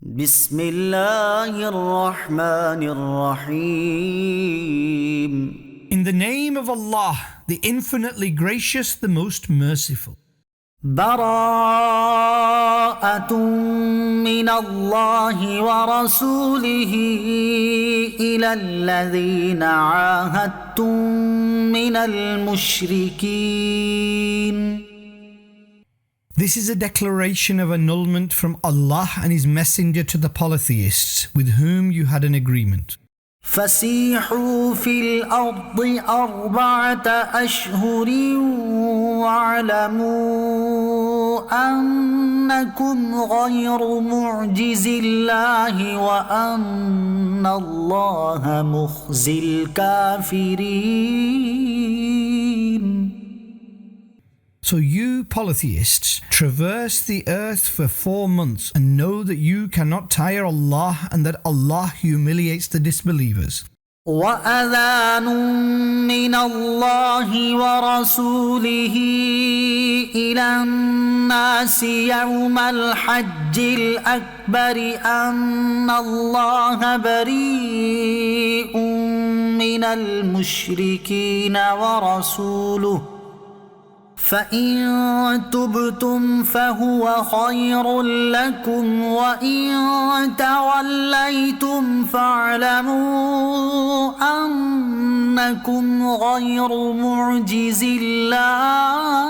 بسم الله الرحمن الرحيم. In the name of Allah, the infinitely gracious, the most merciful. براءة من الله ورسوله إلى الذين عاهدتم من المشركين. This is a declaration of annulment from Allah and His Messenger to the polytheists with whom you had an agreement. فسيحوا في الأرض 4 أشهر واعلموا أنكم غير معجز الله وأن الله مخزي الكافرين. So you polytheists traverse the earth for 4 months and know that you cannot tire Allah and that Allah humiliates the disbelievers. وأذان من الله ورسوله إلى الناس يوم الحج الأكبر أن الله بريء من المشركين ورسوله فإن تبتم فهو خير لكم وإن توليتم فاعلموا أنكم غير معجز الله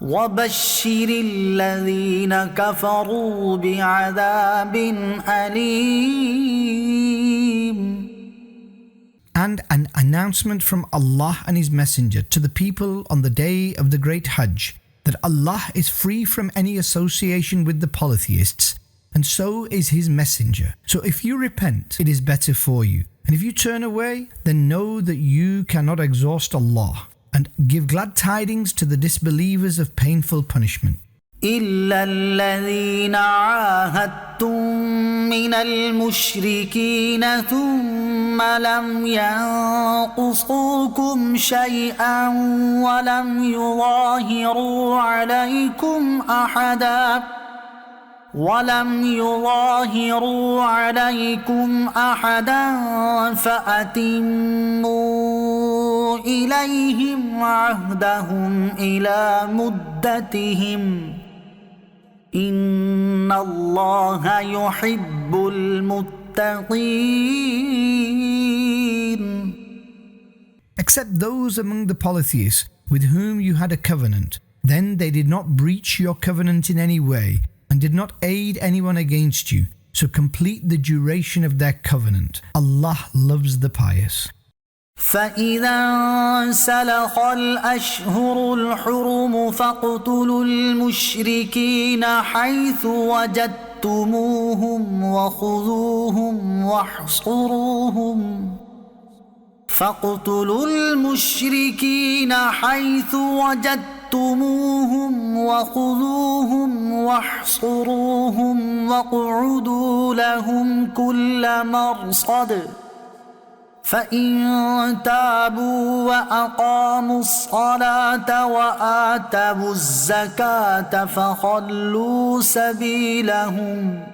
وبشر الذين كفروا بعذاب أليم. And an announcement from Allah and His Messenger to the people on the day of the great Hajj that Allah is free from any association with the polytheists, and so is His Messenger. So if you repent, it is better for you. And if you turn away, then know that you cannot exhaust Allah, and give glad tidings to the disbelievers of painful punishment. إلا الذين عاهدتم من المشركين ثم لم ينقصوكم شيئا ولم يظاهروا عليكم أحدا فأتموا إليهم عهدهم إلى مدتهم إن الله يحب المتقين. Except those among the polytheists with whom you had a covenant, then they did not breach your covenant in any way and did not aid anyone against you, so complete the duration of their covenant. Allah loves the pious. فإذا انسلخ الأشهر الحرم فاقتلوا المشركين حيث وجدتموهم وخذوهم واحصروهم واقعدوا لهم كل مرصد فإن تابوا وأقاموا الصلاة وآتوا الزكاة فخلوا سبيلهم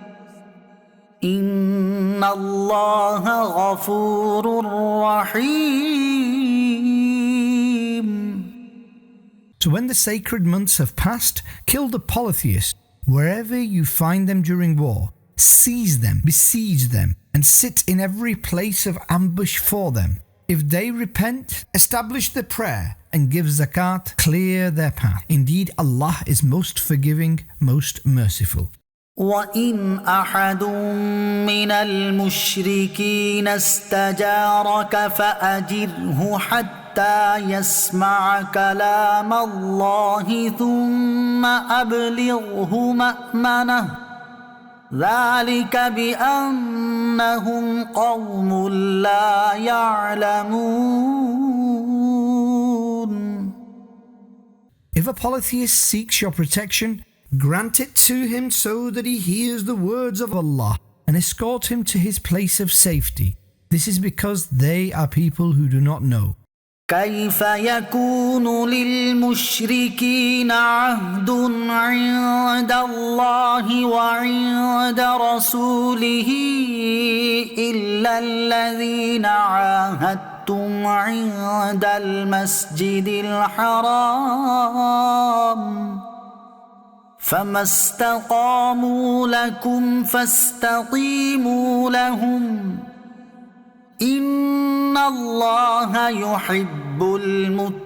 إن الله غفور رحيم. So when the sacred months have passed, kill the polytheists wherever you find them during war. Seize them, besiege them, and sit in every place of ambush for them. If they repent, establish the prayer and give zakat, clear their path. Indeed, Allah is most forgiving, most merciful. وإن أحد من المشركين استجارك فأجره حتى يسمع كلام الله ثم أبلغه مأمنه ذلك بأنهم قوم لا يعلمون. If a polytheist seeks your protection, grant it to him so that he hears the words of Allah and escort him to his place of safety. This is because they are people who do not know. كيف يكون للمشركين عهد عند الله وعند رسوله إلا الذين عاهدتم عند المسجد الحرام فما استقاموا لكم فاستقيموا لهم إن الله يحب المتقين.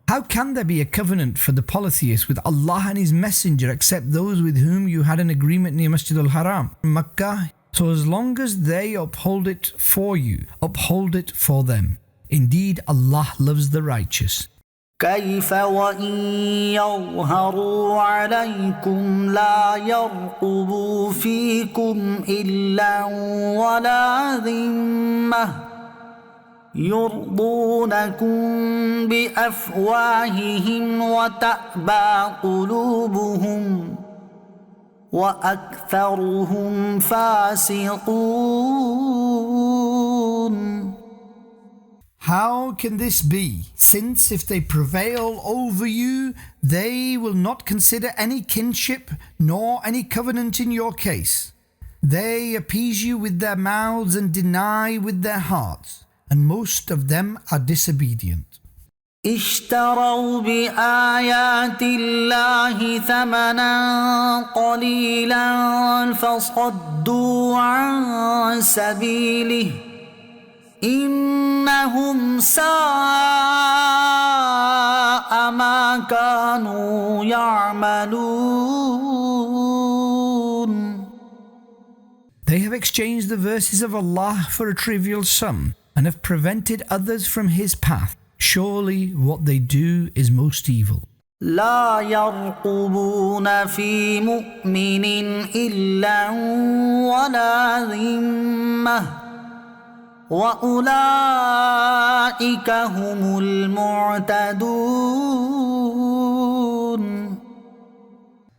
How can there be a covenant for the polytheists with Allah and His Messenger except those with whom you had an agreement near Masjid al-Haram, Makkah? So as long as they uphold it for you, uphold it for them. Indeed, Allah loves the righteous. كيف وإن يظهروا عليكم لا يرقبوا فيكم إلا ولا ذمة يرضونكم بأفواههم وتأبى قلوبهم وأكثرهم فاسقون. How can this be, since if they prevail over you, they will not consider any kinship nor any covenant in your case? They appease you with their mouths and deny with their hearts, and most of them are disobedient. اشتروا بآيات الله ثمنا قليلا فصدوا عن سبيله إنهم ساء ما كانوا يعملون. They have exchanged the verses of Allah for a trivial sum and have prevented others from His path. Surely what they do is most evil. لا يرقبون في مؤمن إلا ولا ذمة وأولئك هم المعتدون.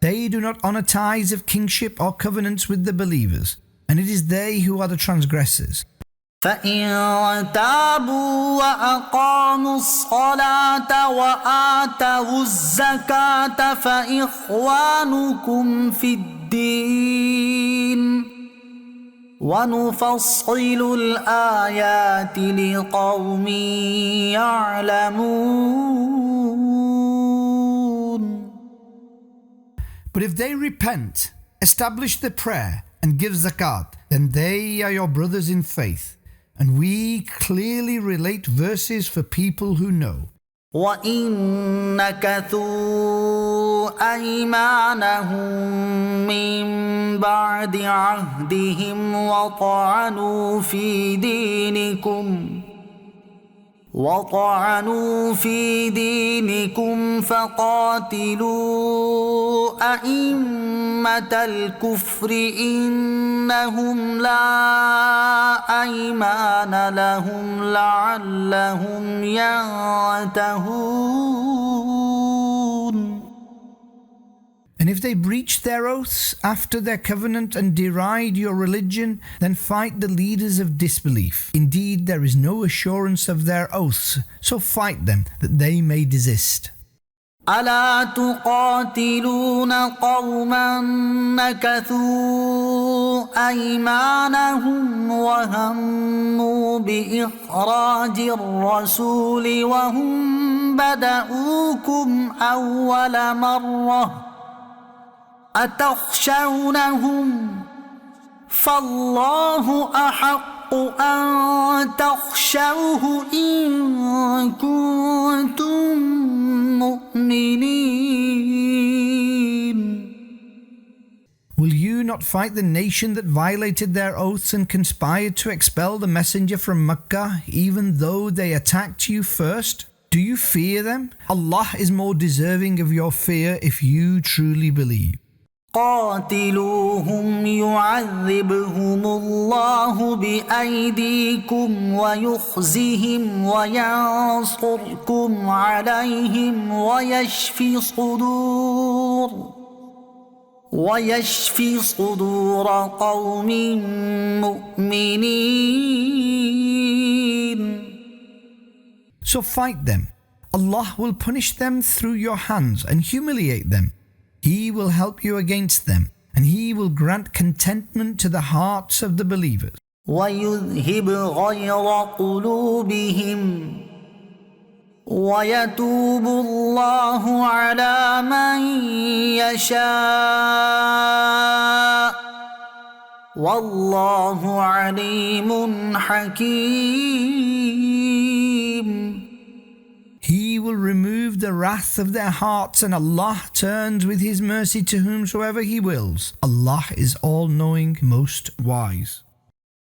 They do not honor ties of kingship or covenants with the believers, and it is they who are the transgressors. فإن تابوا وأقاموا الصلاة وآتوا الزكاة فإخوانكم في الدين ونفصل الآيات لقوم يعلمون. But if they repent, establish the prayer and give zakat, then they are your brothers in faith. And we clearly relate verses for people who know. وَإِن نَكَثُوا أَيْمَانَهُم مِّن بَعْدِ عَهْدِهِمْ وطعنوا في دينكم فقاتلوا أئمة الكفر إنهم لا أيمان لهم لعلهم ينتهون. And if they breach their oaths after their covenant and deride your religion, then fight the leaders of disbelief. Indeed, there is no assurance of their oaths, so fight them that they may desist. ألا تقاتلون قوما نكثوا أيمانهم وهموا بإخراج الرسول وهم بدؤوكم أول مرة أتخشونهم فالله أحق أن تخشوه إن كنتم مؤمنين. Will you not fight the nation that violated their oaths and conspired to expel the messenger from Mecca, even though they attacked you first? Do you fear them? Allah is more deserving of your fear if you truly believe. قاتلوهم يعذبهم الله بأيديكم ويخزهم وينصركم عليهم ويشفي صدور ويشفي صدور قوم مؤمنين. So fight them. Allah will punish them through your hands and humiliate them. He will help you against them, and He will grant contentment to the hearts of the believers. ويذهب غيظ قلوبهم ويتوب الله على من يشاء والله عليم حكيم. He will remove the wrath of their hearts, and Allah turns with His mercy to whomsoever He wills. Allah is all-knowing, most wise.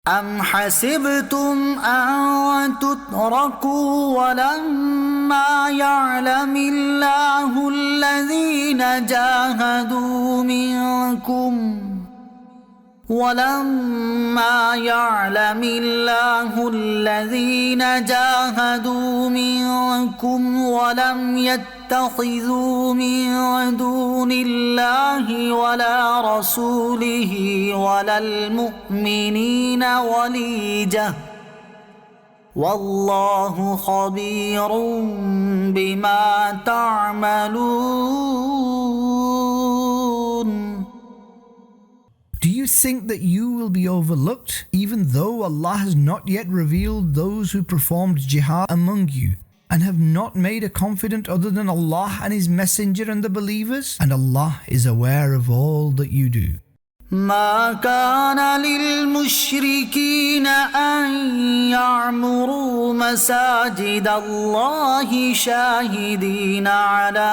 أم حسبتم أن تتركوا ولما يعلم الله الذين جاهدوا منكم ولما يعلم الله الذين جاهدوا منكم ولم يتخذوا من دون الله ولا رسوله ولا المؤمنين وليجة والله خبير بما تعملون. Do you think that you will be overlooked, even though Allah has not yet revealed those who performed jihad among you, and have not made a confidant other than Allah and His Messenger and the believers? And Allah is aware of all that you do. ما كان للمشركين أن يعمروا مساجد الله شاهدين على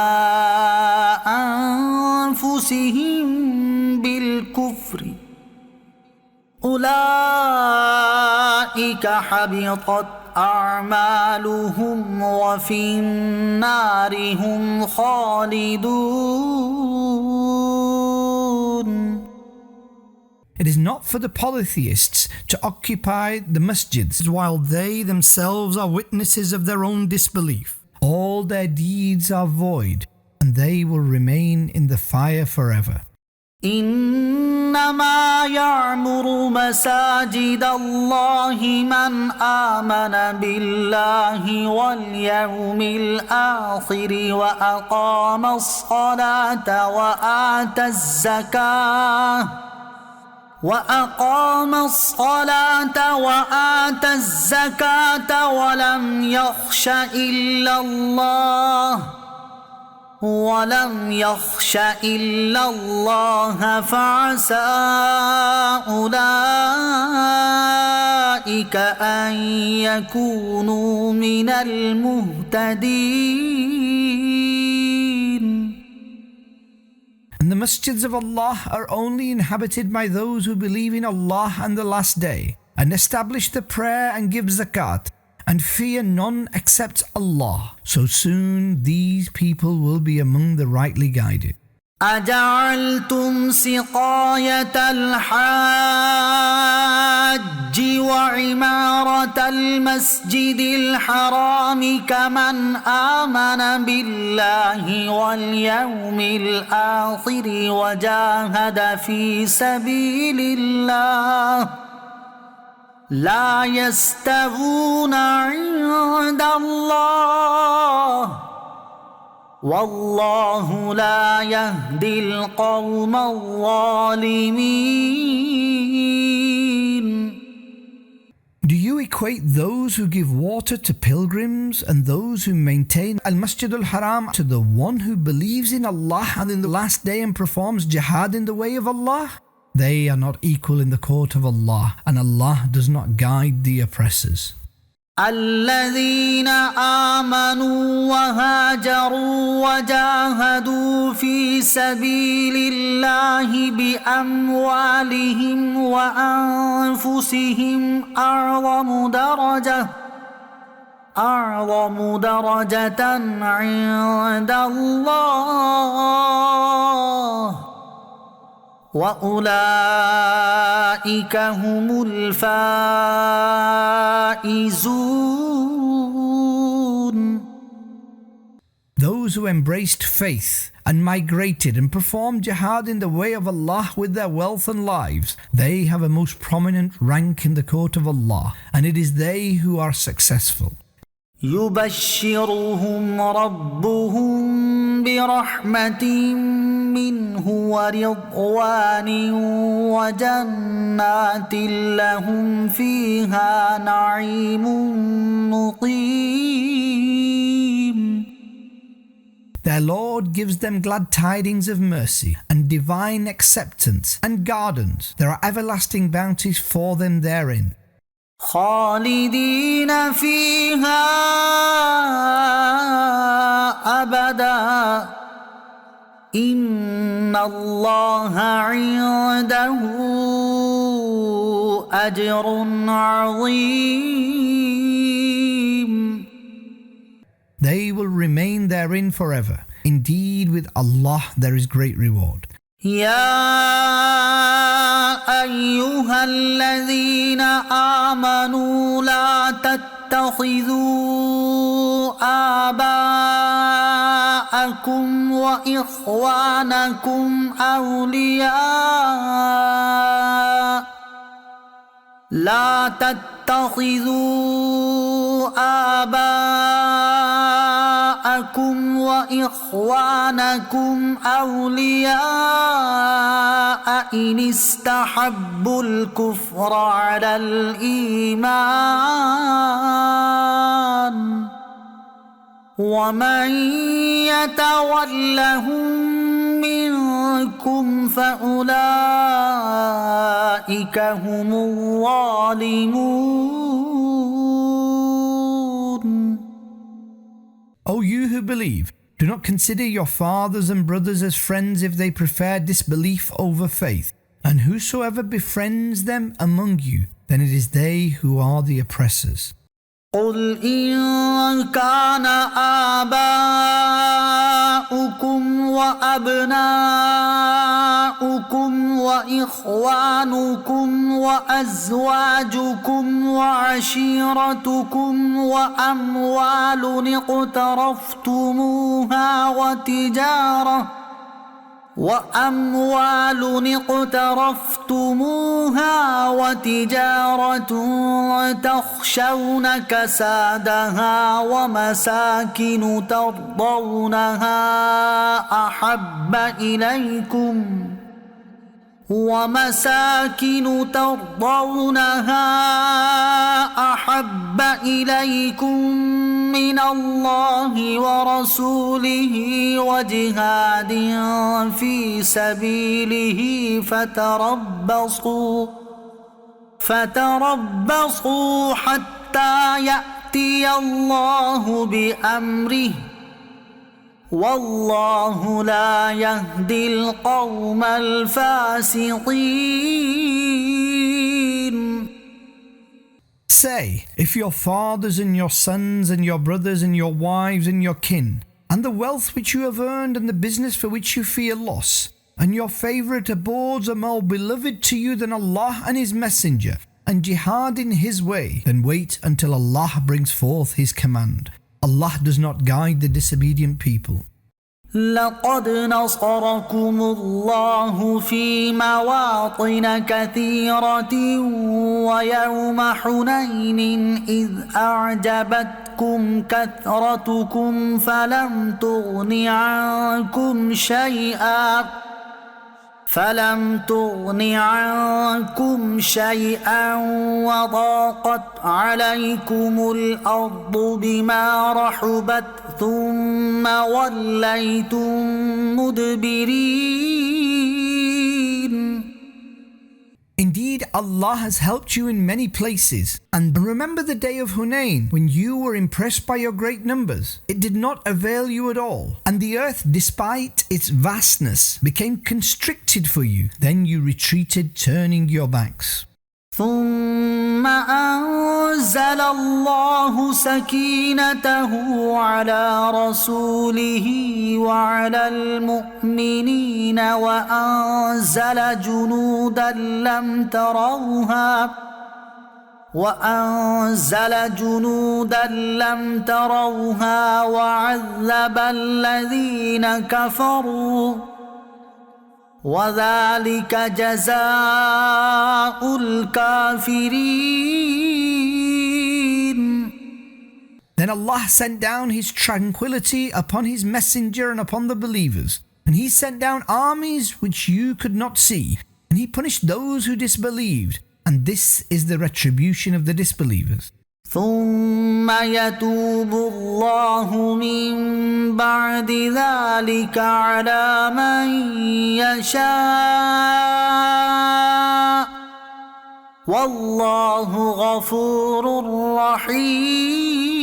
أنفسهم بالكفر أولئك حبطت أعمالهم وفي النار هم خالدون. It is not for the polytheists to occupy the masjids while they themselves are witnesses of their own disbelief. All their deeds are void, and they will remain in the fire forever. إنما يعمر مساجد الله من آمن بالله واليوم الآخر وأقام الصلاة وآتى الزكاة ولم يخش إلا الله فعسى أولئك أن يكونوا من المهتدين. And the masjids of Allah are only inhabited by those who believe in Allah and the Last Day, and establish the prayer and give zakat, and fear none except Allah. So soon these people will be among the rightly guided. أجعلتم سقاية الحاج وعمارة المسجد الحرام كمن آمن بالله واليوم الآخر وجاهد في سبيل الله لا يستوون عند الله والله لا يهدي القوم الظالمين. Do you equate those who give water to pilgrims and those who maintain Al-Masjid al-Haram to the one who believes in Allah and in the last day and performs jihad in the way of Allah? They are not equal in the court of Allah, and Allah does not guide the oppressors. الذين آمنوا وهاجروا وجاهدوا في سبيل الله بأموالهم وأنفسهم أعظم درجة عند الله وأولئك هم الفائزون. Those who embraced faith and migrated and performed jihad in the way of Allah with their wealth and lives, they have a most prominent rank in the court of Allah, and it is they who are successful. يبشرهم ربهم برحمة منه ورضوان وجنات لهم فيها نعيم مقيم. Their Lord gives them glad tidings of mercy and divine acceptance and gardens. There are everlasting bounties for them therein. خالدين فيها أبدا إن الله عنده أجر عظيم. They will remain therein forever. Indeed, with Allah there is great reward. يا أيها الذين آمنوا لا تتخذوا آباءكم وإخوانكم أولياء لا تتخذوا آباءكم وإخوانكم أولياء إن استحبوا الكفر على الإيمان ومن يتولهم منكم فأولئك هم الظالمون. O you who believe, do not consider your fathers and brothers as friends if they prefer disbelief over faith, and whosoever befriends them among you, then it is they who are the oppressors. قل إن كان آباؤكم وأبناؤكم وإخوانكم وأزواجكم وعشيرتكم وأموال اقترفتموها وتجارة تخشون كسادها ومساكن ترضونها أحب إليكم من الله ورسوله وجهاد في سبيله فتربصوا حتى يأتي الله بأمره والله لا يهدي القوم الفاسقين. Say, if your fathers and your sons and your brothers and your wives and your kin, and the wealth which you have earned and the business for which you fear loss, and your favourite abodes are more beloved to you than Allah and His Messenger, and jihad in His way, then wait until Allah brings forth His command. Allah does not guide the disobedient people. لقد نصركم الله في مواطن كثيرة ويوم حنين إذ أعجبتكم كثرتكم فلم تغن عنكم شيئا وضاقت عليكم الأرض بما رحبت ثم وليتم مدبرين. Indeed, Allah has helped you in many places. And remember the day of Hunain, when you were impressed by your great numbers. It did not avail you at all, and the earth, despite its vastness, became constricted for you. Then you retreated, turning your backs. ثم أنزل الله سكينته على رسوله وعلى المؤمنين وأنزل جنودا لم تروها وعذب الذين كفروا وذلك جزاء الكافرين. Then Allah sent down His tranquility upon His messenger and upon the believers, and He sent down armies which you could not see, and He punished those who disbelieved, and this is the retribution of the disbelievers. ثم يتوب الله من بعد ذلك على من يشاء والله غفور رحيم.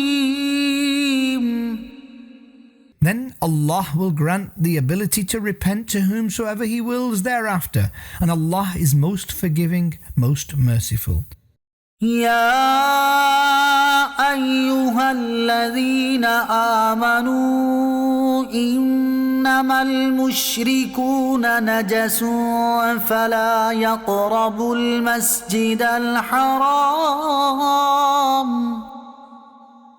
Then Allah will grant the ability to repent to whomsoever He wills thereafter, and Allah is most forgiving, most merciful. يا أيها الذين آمنوا إنما المشركون نجس فلا يقربوا المسجد الحرام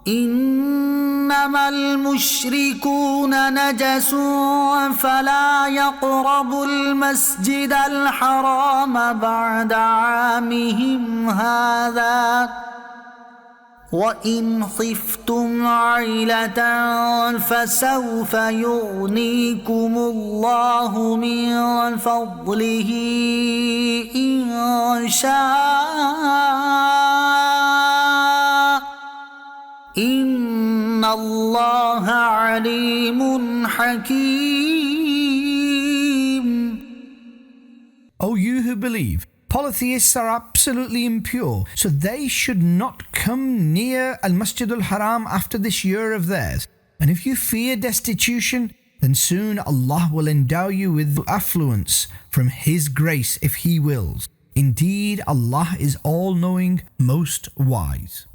إنما المشركون نجس فلا يقربوا المسجد الحرام بعد عامهم هذا وإن خفتم عيلة فسوف يغنيكم الله من فضله إن شاء إن الله عليم حكيم. O you who believe, polytheists are absolutely impure, so they should not come near Al-Masjid al-Haram after this year of theirs. And if you fear destitution, then soon Allah will endow you with affluence from His grace if He wills. Indeed, Allah is all-knowing, most wise.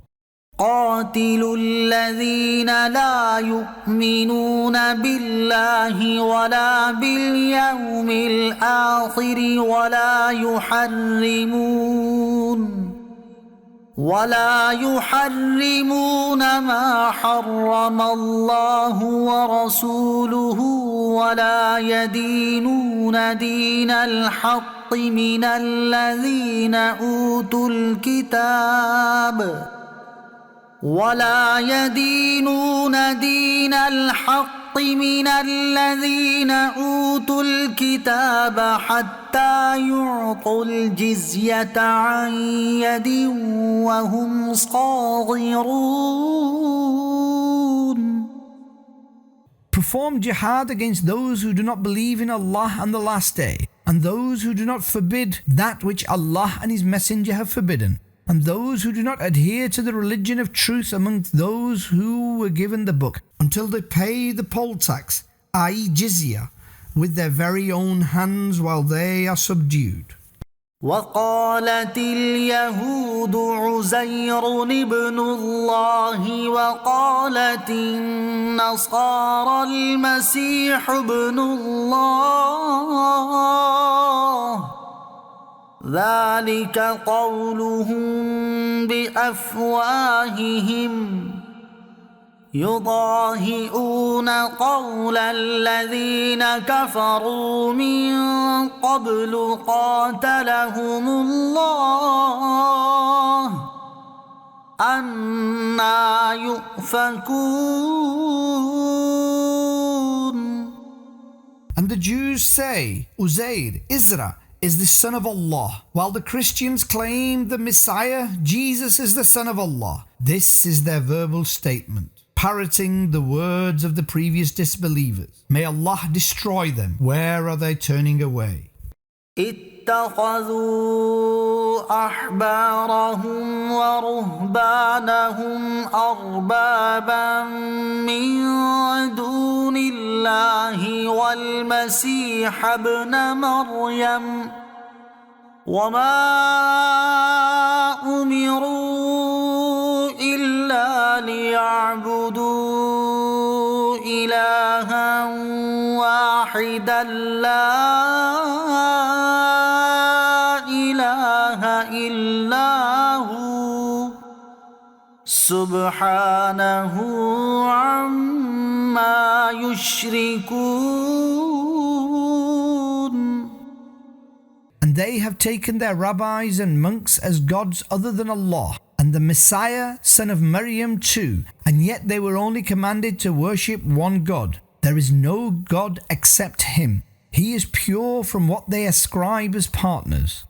قاتلوا الذين لا يؤمنون بالله ولا باليوم الآخر ولا يحرمون ما حرم الله ورسوله ولا يدينون دين الحق من الذين أوتوا الكتاب ولا يدينون دين الحق من الذين أوتوا الكتاب حتى يعطوا الجزية عن يد وهم صاغرون. Perform jihad against those who do not believe in Allah and the Last Day, and those who do not forbid that which Allah and His Messenger have forbidden, and those who do not adhere to the religion of truth amongst those who were given the book, until they pay the poll tax, i.e. jizya, with their very own hands while they are subdued. وقالت اليهود عزير ابن الله وقالت النصارى المسيح ابن الله ذلك قولهم بأفواههم يضاهئون قول الذين كفروا من قبل قاتلهم الله أنى يؤفكون. And the Jews say, Uzair, Isra, is the son of Allah, while the Christians claim the Messiah, Jesus, is the son of Allah. This is their verbal statement, parroting the words of the previous disbelievers. May Allah destroy them. Where are they turning away? اتخذوا أحبارهم ورهبانهم أربابا من دون الله والمسيح ابن مريم وما أمروا إلا ليعبدوا إلها واحدا لا إله إلا هو سبحانه عما يشركون. And they have taken their rabbis and monks as gods other than Allah, and the Messiah, son of Maryam too, and yet they were only commanded to worship one God. There is no God except Him. He is pure from what they ascribe as partners.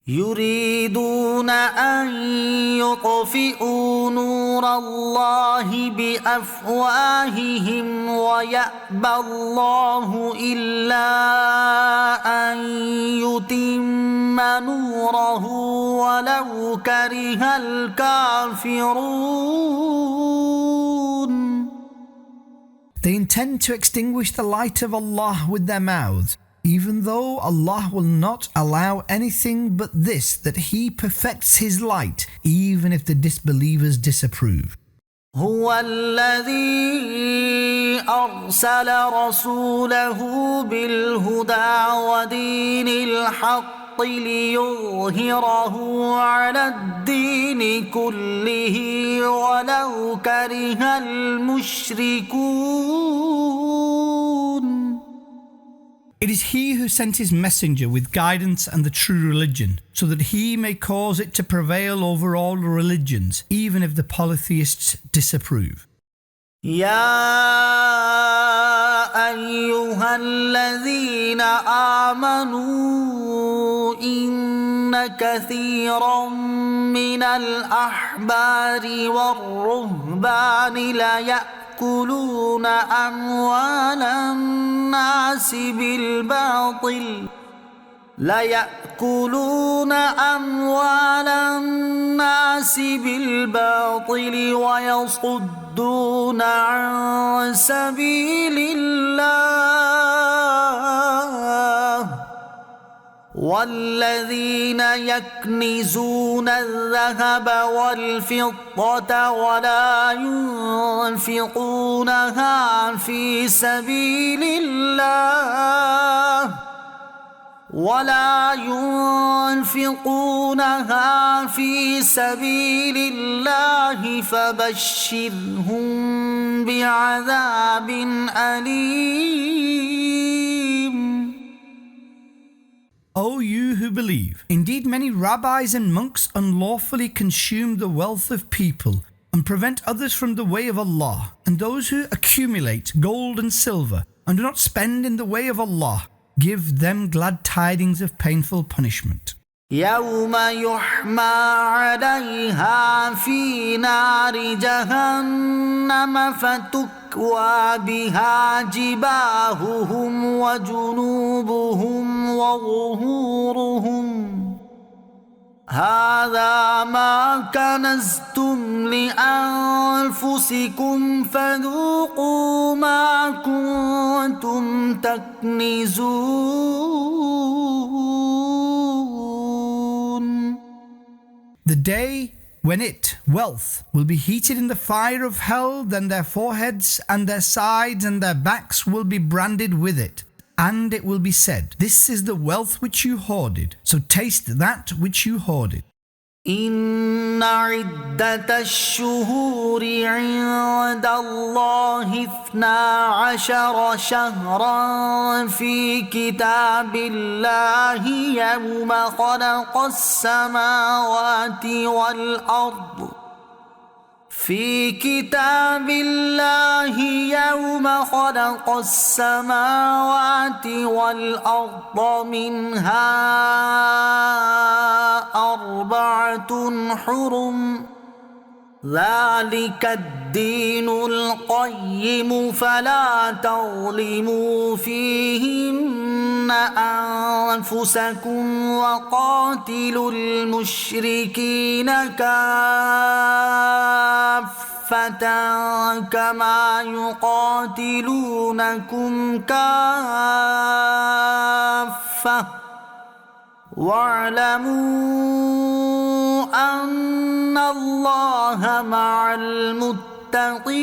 يريدون أن يطفئوا نور الله بأفواههم ويأبى الله إلا أن يتم نوره ولو كره الكافرون. They intend to extinguish the light of Allah with their mouths, even though Allah will not allow anything but this, that He perfects His light, even if the disbelievers disapprove. هو الذي أرسل رسوله بالهدى ودين الحق ليظهره على الدين كله ولو كره المشركون. It is He who sent His messenger with guidance and the true religion, so that He may cause it to prevail over all religions, even if the polytheists disapprove. يا أيها الذين آمنوا إن كثيرا من الأحبار والرهبان ليأكلون أموال الناس بالباطل ويصدون عن سبيل الله والذين يكنزون الذهب والفضة ولا ينفقونها في سبيل الله فبشرهم بعذاب أليم. O you who believe, indeed many rabbis and monks unlawfully consume the wealth of people and prevent others from the way of Allah, and those who accumulate gold and silver and do not spend in the way of Allah, give them glad tidings of painful punishment. يوم يحمى عليها في نار جهنم فتكوى بها جباههم وجنوبهم وظهورهم هذا ما كنزتم لأنفسكم فذوقوا ما كنتم تكنزون. The day when it, wealth, will be heated in the fire of hell, then their foreheads and their sides and their backs will be branded with it. And it will be said, this is the wealth which you hoarded, so taste that which you hoarded. إن عدة الشهور عند الله 12 شهرا في كتاب الله يوم خلق السماوات والأرض منها 4 حرم ذلك الدين القيم فلا تظلموا فيهن أنفسكم وقاتلوا المشركين كافة كما يقاتلونكم كافة واعلموا أن الله مع المتقين.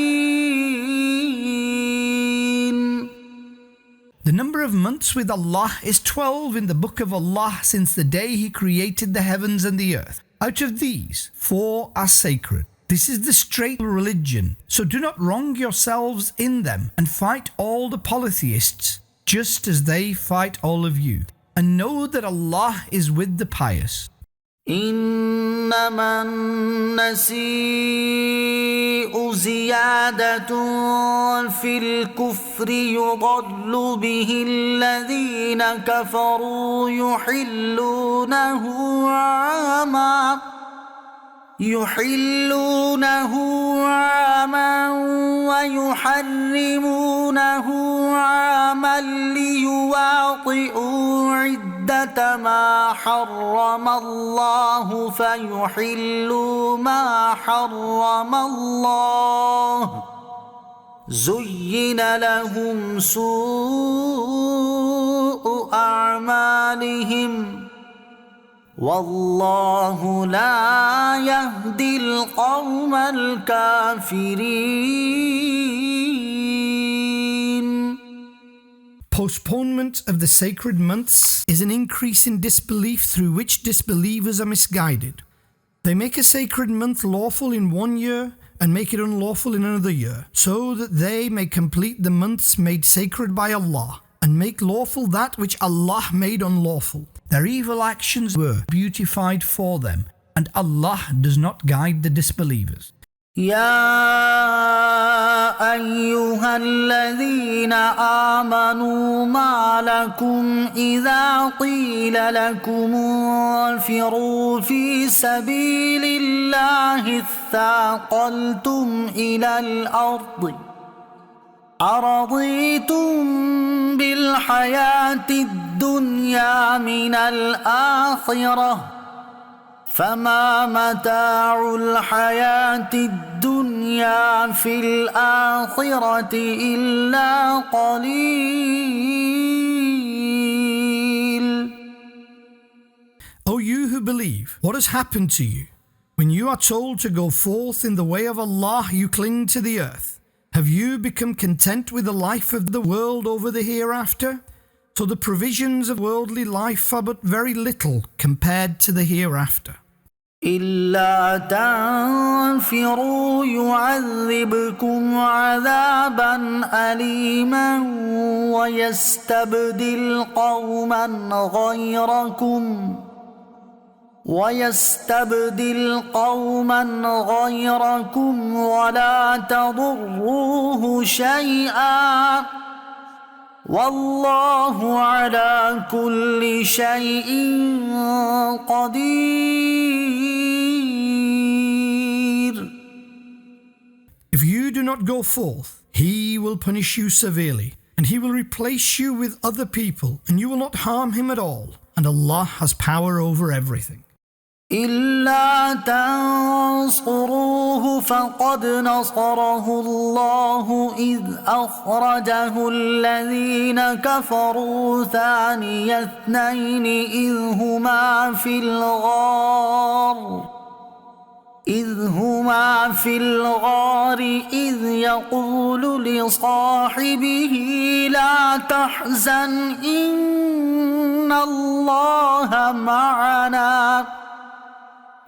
The number of months with Allah is 12 in the book of Allah since the day He created the heavens and the earth. Out of these, 4 are sacred. This is the straight religion, so do not wrong yourselves in them and fight all the polytheists, just as they fight all of you. And know that Allah is with the pious. إنما النسيء زيادة في الكفر يضل به الذين كفروا يحلونه عاما ويحرمونه عاما ليواطئوا عدة ما حرم الله فيحلوا ما حرم الله زين لهم سوء أعمالهم والله لا يهدي القوم الكافرين. Postponement of the sacred months is an increase in disbelief through which disbelievers are misguided. They make a sacred month lawful in one year and make it unlawful in another year, so that they may complete the months made sacred by Allah and make lawful that which Allah made unlawful. Their evil actions were beautified for them, and Allah does not guide the disbelievers. يا أيها الذين آمنوا ما لكم إذا قيل لكم انفروا في سبيل الله اثاقلتم إلى الأرض أرضيتم بالحياة الدنيا من الآخرة فما متاع الحياة الدنيا في الآخرة إلا قليل. O you who believe, what has happened to you? When you are told to go forth in the way of Allah, you cling to the earth. Have you become content with the life of the world over the hereafter? So the provisions of worldly life are but very little compared to the hereafter. إلا تنفروا يعذبكم عذابا أليما ويستبدل قوما غيركم ولا تضروه شيئا والله على كل شيء قدير. If you do not go forth, he will punish you severely, and he will replace you with other people, and you will not harm him at all, and Allah has power over everything. إلا تنصروه فقد نصره الله إذ أخرجه الذين كفروا ثاني اثنين إذ هما في الغار إذ يقول لصاحبه لا تحزن إن الله معنا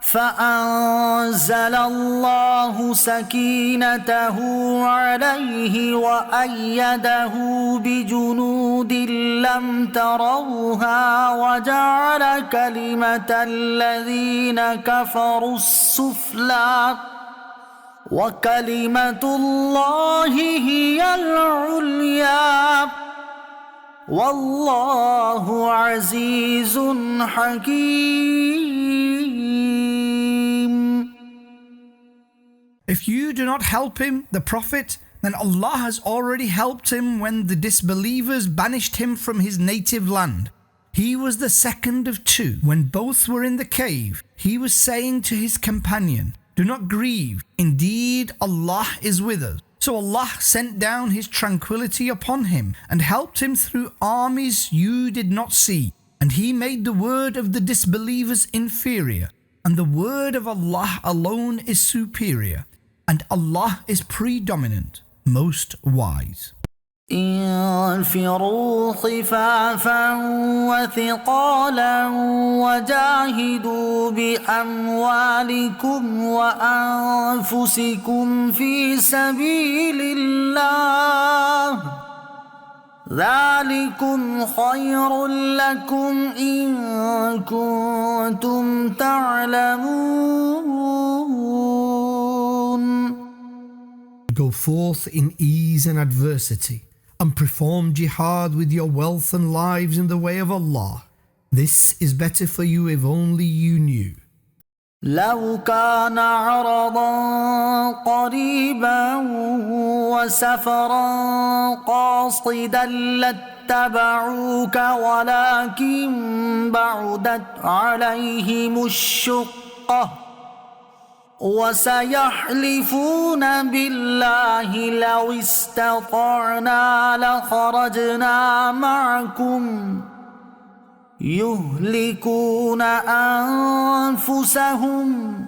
فأنزل الله سكينته عليه وأيده بجنود لم تروها وجعل كلمة الذين كفروا السفلى وكلمة الله هي العليا والله عزيز حكيم. If you do not help him, the Prophet, then Allah has already helped him when the disbelievers banished him from his native land. He was the second of two. When both were in the cave, he was saying to his companion, "Do not grieve. Indeed, Allah is with us." So Allah sent down His tranquility upon him and helped him through armies you did not see. And He made the word of the disbelievers inferior. And the word of Allah alone is superior. And Allah is predominant, most wise. انفروا خفافا وثقالا وجاهدوا بأموالكم وأنفسكم في سبيل الله ذلكم خير لكم إن كنتم تعلمون. Go forth in ease and adversity, and perform jihad with your wealth and lives in the way of Allah. This is better for you if only you knew. لو كان عرضا قريبا وسفرا قاصدا لاتبعوك ولكن بعدت عليهم الشقة وسيحلفون بالله لو استطعنا لخرجنا معكم يهلكون أنفسهم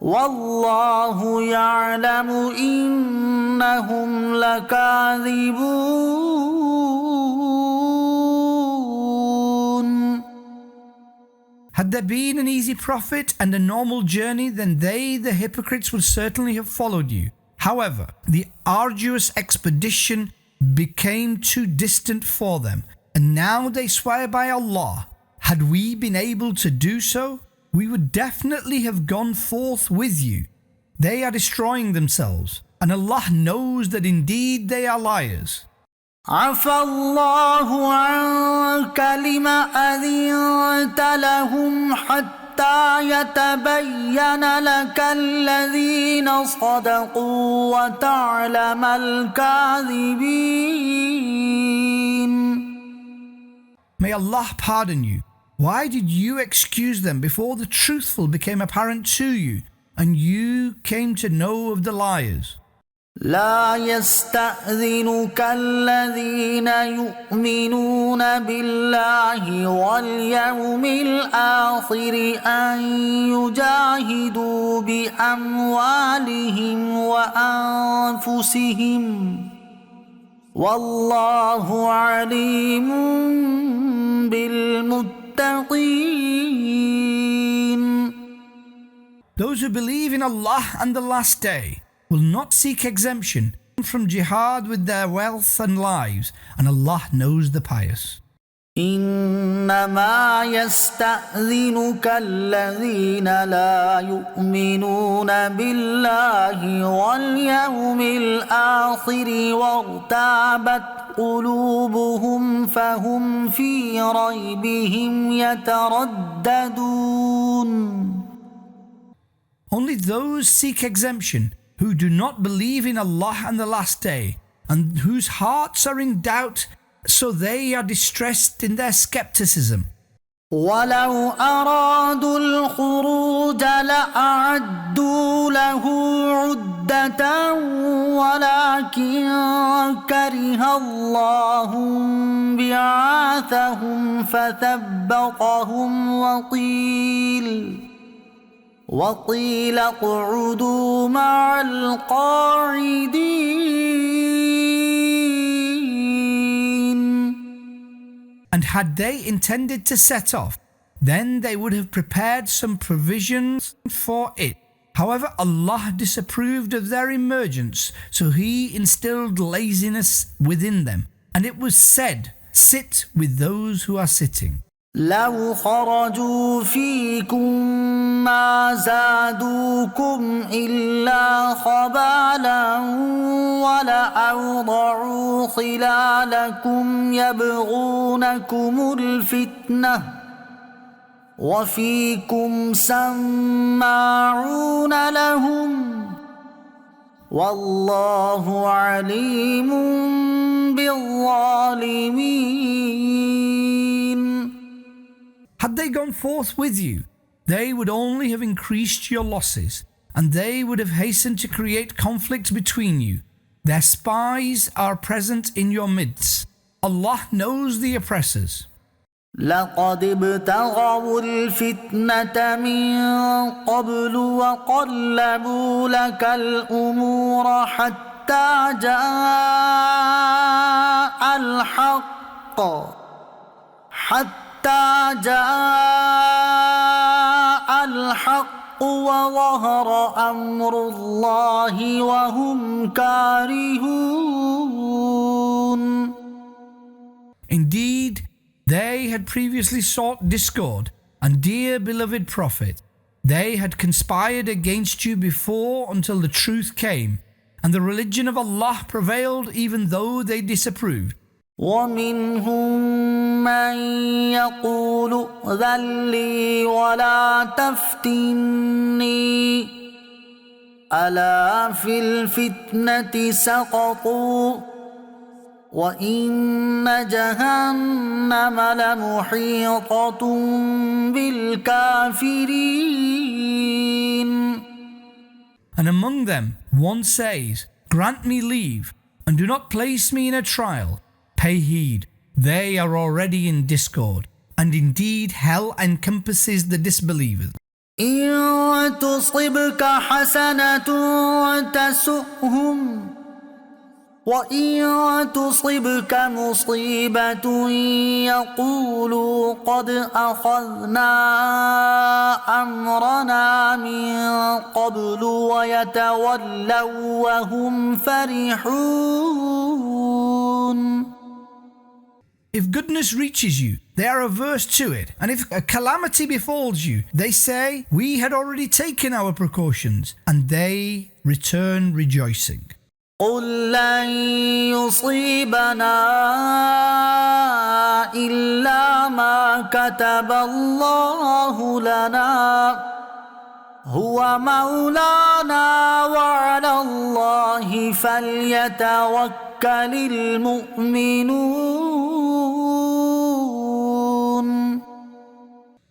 والله يعلم إنهم لكاذبون. Had there been an easy prophet and a normal journey, then they, the hypocrites, would certainly have followed you. However, the arduous expedition became too distant for them, and now they swear by Allah, had we been able to do so, we would definitely have gone forth with you. They are destroying themselves, and Allah knows that indeed they are liars. عفى الله عنك لما أذنت لهم حتى يتبين لك الذين صدقوا وتعلم الكاذبين. May Allah pardon you. Why did you excuse them before the truthful became apparent to you, and you came to know of the liars? لا يستأذنك الذين يؤمنون بالله واليوم الآخر أن يجاهدوا بأموالهم وأنفسهم والله عليم بالمتقين. Those who believe in Allah and the Last Day will not seek exemption from jihad with their wealth and lives, and Allah knows the pious. إنما يستأذنك الذين لا يؤمنون بالله واليوم الآخر وارتابت قلوبهم فهم في ريبهم يترددون. Only those seek exemption who do not believe in Allah and the Last Day, and whose hearts are in doubt, so they are distressed in their skepticism. ولو أرادوا الخروج لأعدوا له عدة ولكن كره الله بعاثهم فثبطهم وقيل اقعدوا مع القاعدين. And had they intended to set off, then they would have prepared some provisions for it. However, Allah disapproved of their emergence, so He instilled laziness within them, and it was said, "Sit with those who are sitting." لو خرجوا فيكم ما زادوكم إلا خبالا ولأوضعوا خلالكم يبغونكم الفتنة وفيكم سماعون لهم والله عليم بالظالمين. Had they gone forth with you, they would only have increased your losses, and they would have hastened to create conflict between you. Their spies are present in your midst. Allah knows the oppressors. لقد ابتغوا الفتنة من قبل وقلبوا لك الأمور حتى جاء الحق وظهر أمر الله وهم كارهون. Indeed, they had previously sought discord, and dear beloved Prophet, they had conspired against you before until the truth came, and the religion of Allah prevailed even though they disapproved. ومنهم من يقول ائذن لي ولا تفتني ألا في الفتنة سقطوا وإن جهنم لمحيطة بالكافرين. And among them one says, "Grant me leave, and do not place me in a trial." Pay heed, they are already in discord, and indeed hell encompasses the disbelievers. إن تصبك حسنة تسؤهم وإن تصبك مصيبة يقولوا قد أخذنا أمرنا من قبل ويتولوا وهم فرحون. If goodness reaches you, they are averse to it, and if a calamity befalls you, they say, "We had already taken our precautions," and they return rejoicing. قل لن يصيبنا إلا ما كتب الله لنا هو مولانا وعلى الله فليتوكل المؤمنون.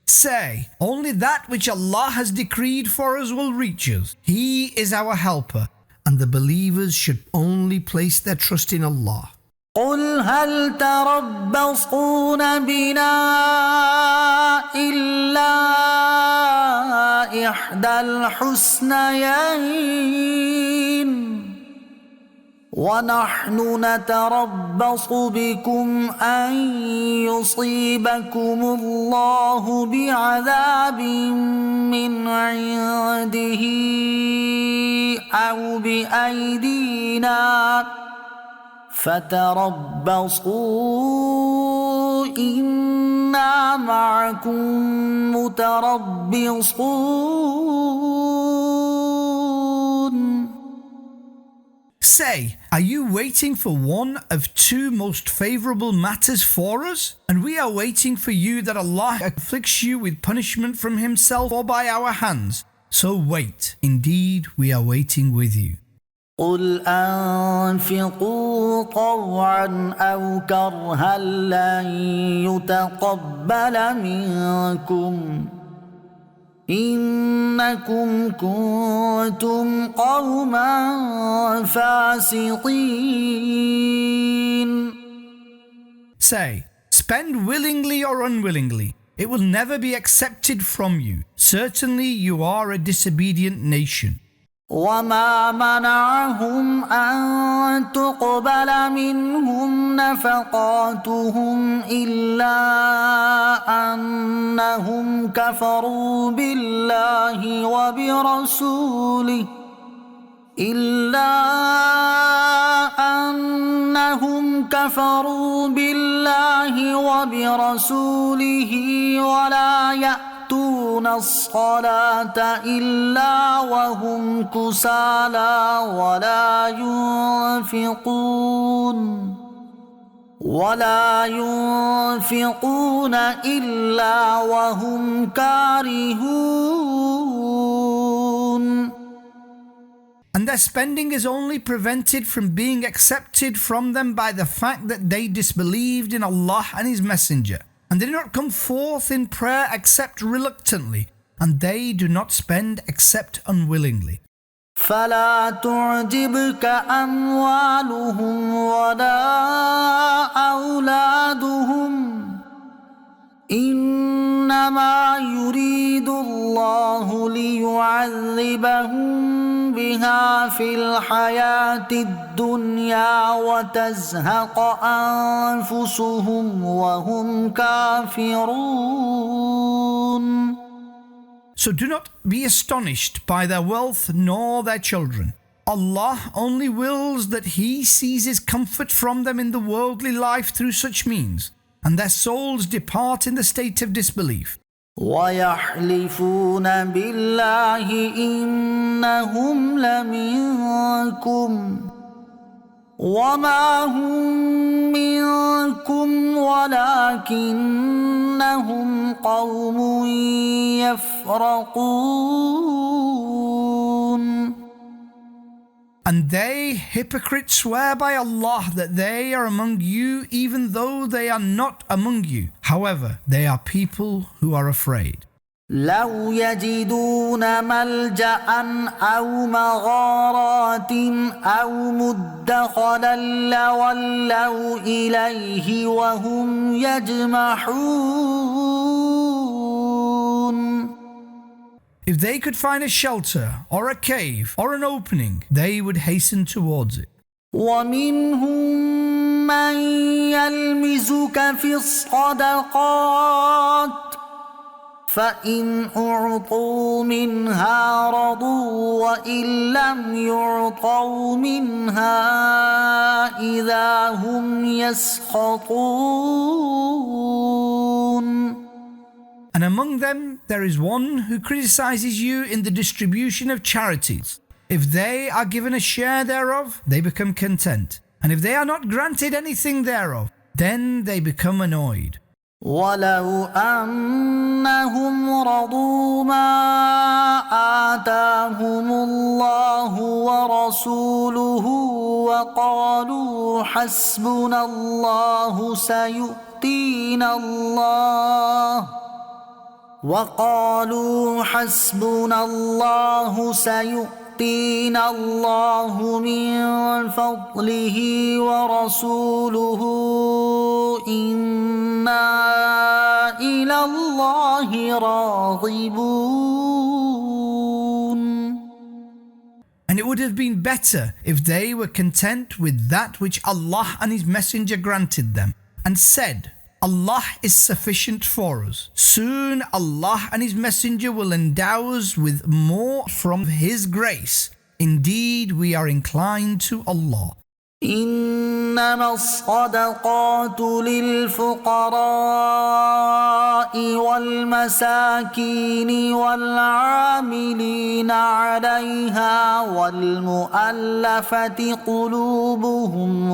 Say, only that which Allah has decreed for us will reach us. He is our helper, and the believers should only place their trust in Allah. قل هل تربصون بنا إلا إحدى الحسنيين ونحن نتربص بكم أن يصيبكم الله بعذاب من عنده أو بأيدينا فتربصوا إنا معكم متربصون. Say, are you waiting for one of two most favorable matters for us? And we are waiting for you that Allah afflicts you with punishment from Himself or by our hands. So wait, indeed we are waiting with you. قل أنفقوا طوعا أو كرها لن يتقبل منكم إنكم كنتم قوما فاسقين. Say, spend willingly or unwillingly, it will never be accepted from you. Certainly you are a disobedient nation. وما منعهم أن تقبل منهم نفقاتهم إلا أنهم كفروا بالله وبرسوله ولا يأتون الصلاة إلا وهم كسالى ولا ينفقون إلا وهم كارهون. And their spending is only prevented from being accepted from them by the fact that they disbelieved in Allah and His Messenger, and they do not come forth in prayer except reluctantly, and they do not spend except unwillingly. فلا تعجبك أموالهم ولا أولادهم إنما يريد الله ليعذبهم بها في الحياة الدنيا وتزهق أنفسهم وهم كافرون. So do not be astonished by their wealth nor their children. Allah only wills that He seizes comfort from them in the worldly life through such means, and their souls depart in the state of disbelief. ويحلفون بالله إنهم لمنكم وما هم منكم ولكنهم قوم يفرقون. And they, hypocrites, swear by Allah that they are among you even though they are not among you. However, they are people who are afraid. لو يجدون ملجأ أو مغارات أو مدخلا لولوا إليه وهم يجمحون. If they could find a shelter or a cave or an opening, they would hasten towards it. ومنهم من يلمزك في الصدقات فإن أعطوا منها رضوا وإن لم يعطوا منها إذا هم يسخطون. And among them there is one who criticizes you in the distribution of charities. If they are given a share thereof, they become content. And if they are not granted anything thereof, then they become annoyed. ولو أنهم رضوا ما آتاهم الله ورسوله وقالوا حسبنا الله سيؤتينا الله من فضله ورسوله إنا إلى الله راغبون. And it would have been better if they were content with that which Allah and His Messenger granted them, and said, Allah is sufficient for us. Soon Allah and His Messenger will endow us with more from His grace. Indeed, we are inclined to Allah. إنما الصدقات للفقراء والمساكين والعاملين عليها والمؤلفة قلوبهم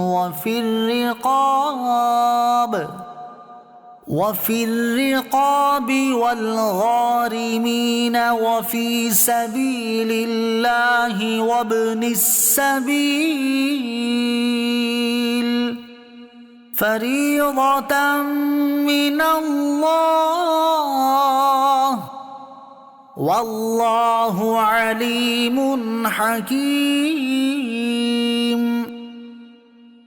وفي الرقاب والغارمين وفي سبيل الله وابن السبيل فريضة من الله والله عليم حكيم.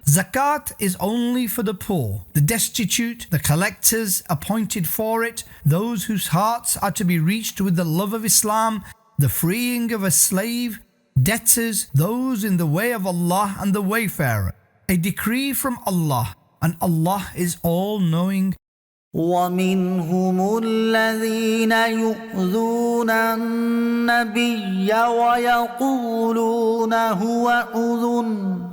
Zakat is only for the poor, the destitute, the collectors appointed for it, those whose hearts are to be reached with the love of Islam, the freeing of a slave, debtors, those in the way of Allah and the wayfarer. A decree from Allah, and Allah is all-knowing. ومنهم الذين يؤذون النبي ويقولون هو أذن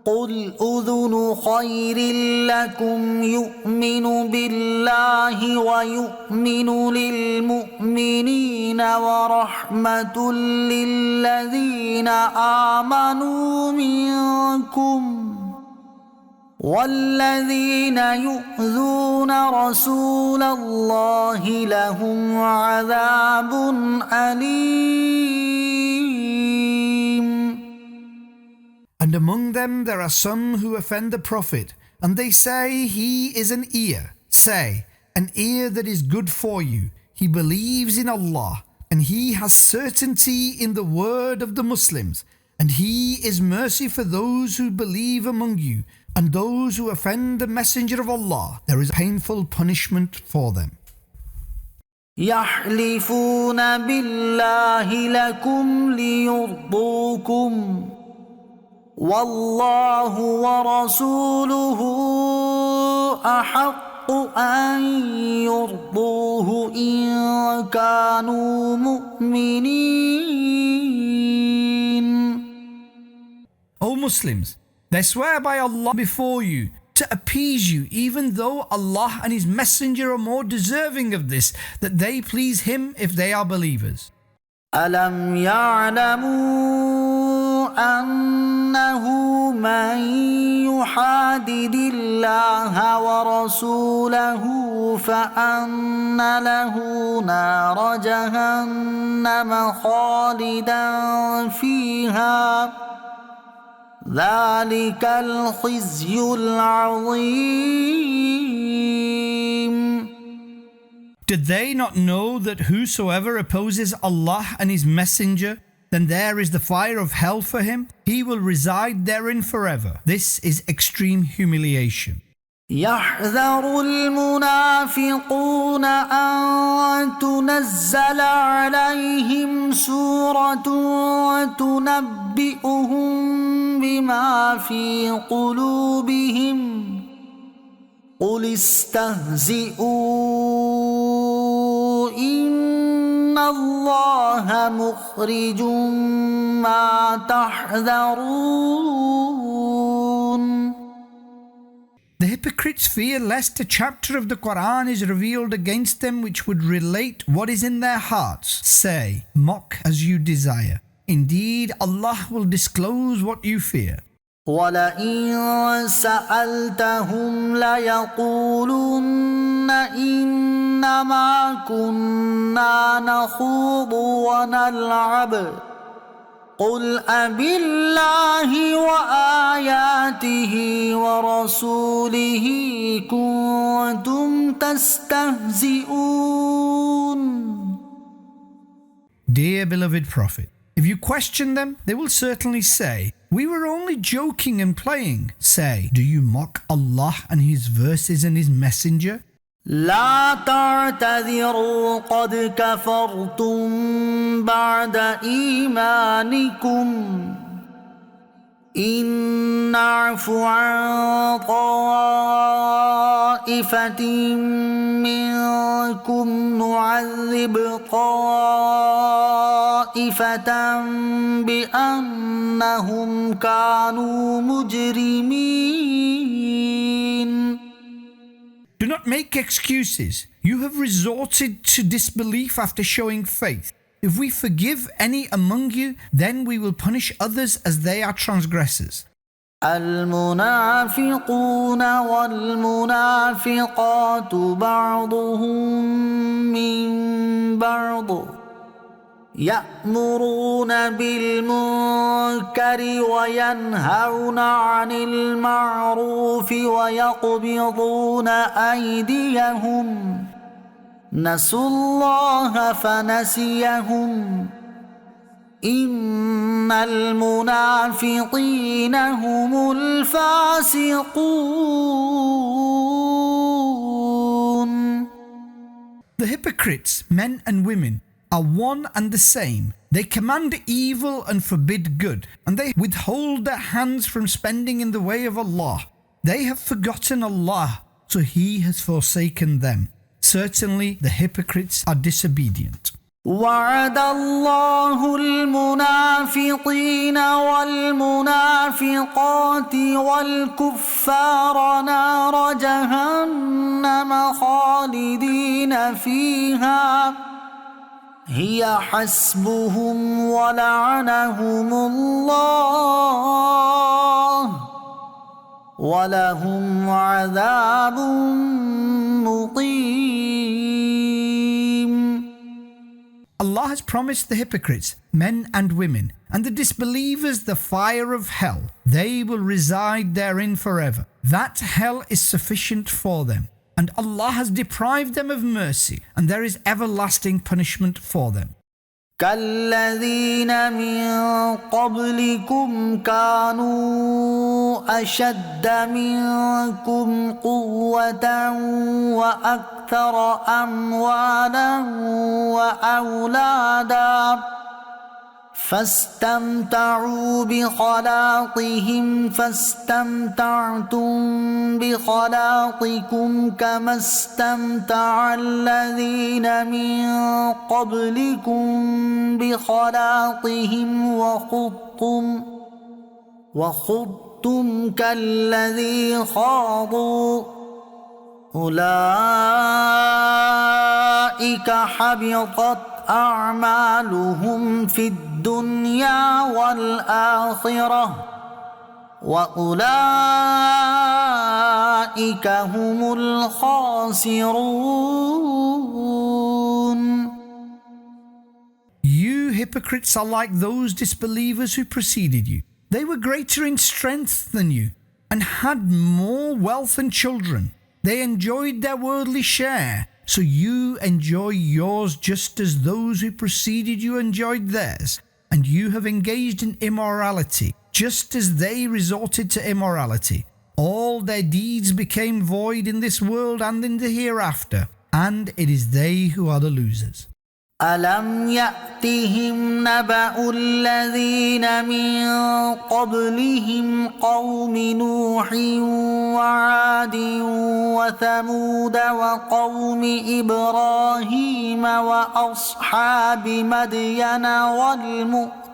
قل أذن خير لكم يؤمن بالله ويؤمن للمؤمنين ورحمة للذين آمنوا منكم والذين يؤذون رسول الله لهم عذاب أليم. And among them there are some who offend the Prophet, and they say he is an ear. Say, an ear that is good for you. He believes in Allah, and he has certainty in the word of the Muslims, and he is mercy for those who believe among you, and those who offend the Messenger of Allah. There is painful punishment for them. يحلفون بالله لكم ليرضوكم والله ورسوله أحق أن يرضوه إن كانوا مؤمنين. O Muslims, they swear by Allah before you to appease you, even though Allah and His Messenger are more deserving of this, that they please Him if they are believers. ألم يعلموا أنه من يحادد الله ورسوله فأن له نار جهنم خالدا فيها ذلك الخزي العظيم. Did they not know that whosoever opposes Allah and His Messenger, then there is the fire of hell for him? He will reside therein forever. This is extreme humiliation. يحذر المنافقون أن تنزل عليهم سورة تنبئهم بما في قلوبهم قل استهزئوا إن الله مخرج ما تحذرون. The hypocrites fear lest a chapter of the Quran is revealed against them which would relate what is in their hearts. Say, mock as you desire. Indeed, Allah will disclose what you fear. وَلَئِن سَأَلْتَهُمْ لَيَقُولُنَّ إِنَّمَا كُنَّا نَخُوضُ وَنَلْعَبُ قُلْ أَبِاللَّهِ وَآيَاتِهِ وَرَسُولِهِ كُنتُمْ تَسْتَهْزِئُونَ. Dear beloved Prophet, if you question them, they will certainly say, we were only joking and playing. Say, do you mock Allah and His verses and His Messenger? لا تعتذروا قد كفرتم بعد إيمانكم إن نعف عن طائفة منكم نعذب طائفة بأنهم كانوا مجرمين. Do not make excuses. You have resorted to disbelief after showing faith. If we forgive any among you, then we will punish others as they are transgressors. المنافقون والمنافقات بعضهم من بعض يأمرون بالمنكر وينهون عن المعروف ويقبضون أيديهم نسوا الله فنسيهم إن المنافقين هم الفاسقون. The hypocrites, men and women, are one and the same. They command evil and forbid good, and they withhold their hands from spending in the way of Allah. They have forgotten Allah, so He has forsaken them. Certainly the hypocrites are disobedient. وعد الله المنافقين والمنافقات والكفار نار جهنم خالدين فيها هي حسبهم ولعنهم الله ولهم عذاب مقيم. Allah has promised the hypocrites, men and women, and the disbelievers the fire of hell. They will reside therein forever. That hell is sufficient for them. And Allah has deprived them of mercy, and there is everlasting punishment for them. كالذين من قبلكم كانوا أشد منكم قوة وأكثر أموالا وأولادا فاستمتعوا بخلاقهم فاستمتعتم بخلاقكم كما استمتع الذين من قبلكم بخلاقهم وخضتم كالذي خاضوا أولئك حبطت أعمالهم في الدنيا والآخرة وأولئك هم الخاسرون. You hypocrites are like those disbelievers who preceded you. They were greater in strength than you and had more wealth and children. They enjoyed their worldly share, so you enjoy yours just as those who preceded you enjoyed theirs. And you have engaged in immorality, just as they resorted to immorality. All their deeds became void in this world and in the hereafter, and it is they who are the losers. ألم يأتهم نبأ الذين من قبلهم قوم نوح وعاد وثمود وقوم إبراهيم وأصحاب مدين والمؤتفكات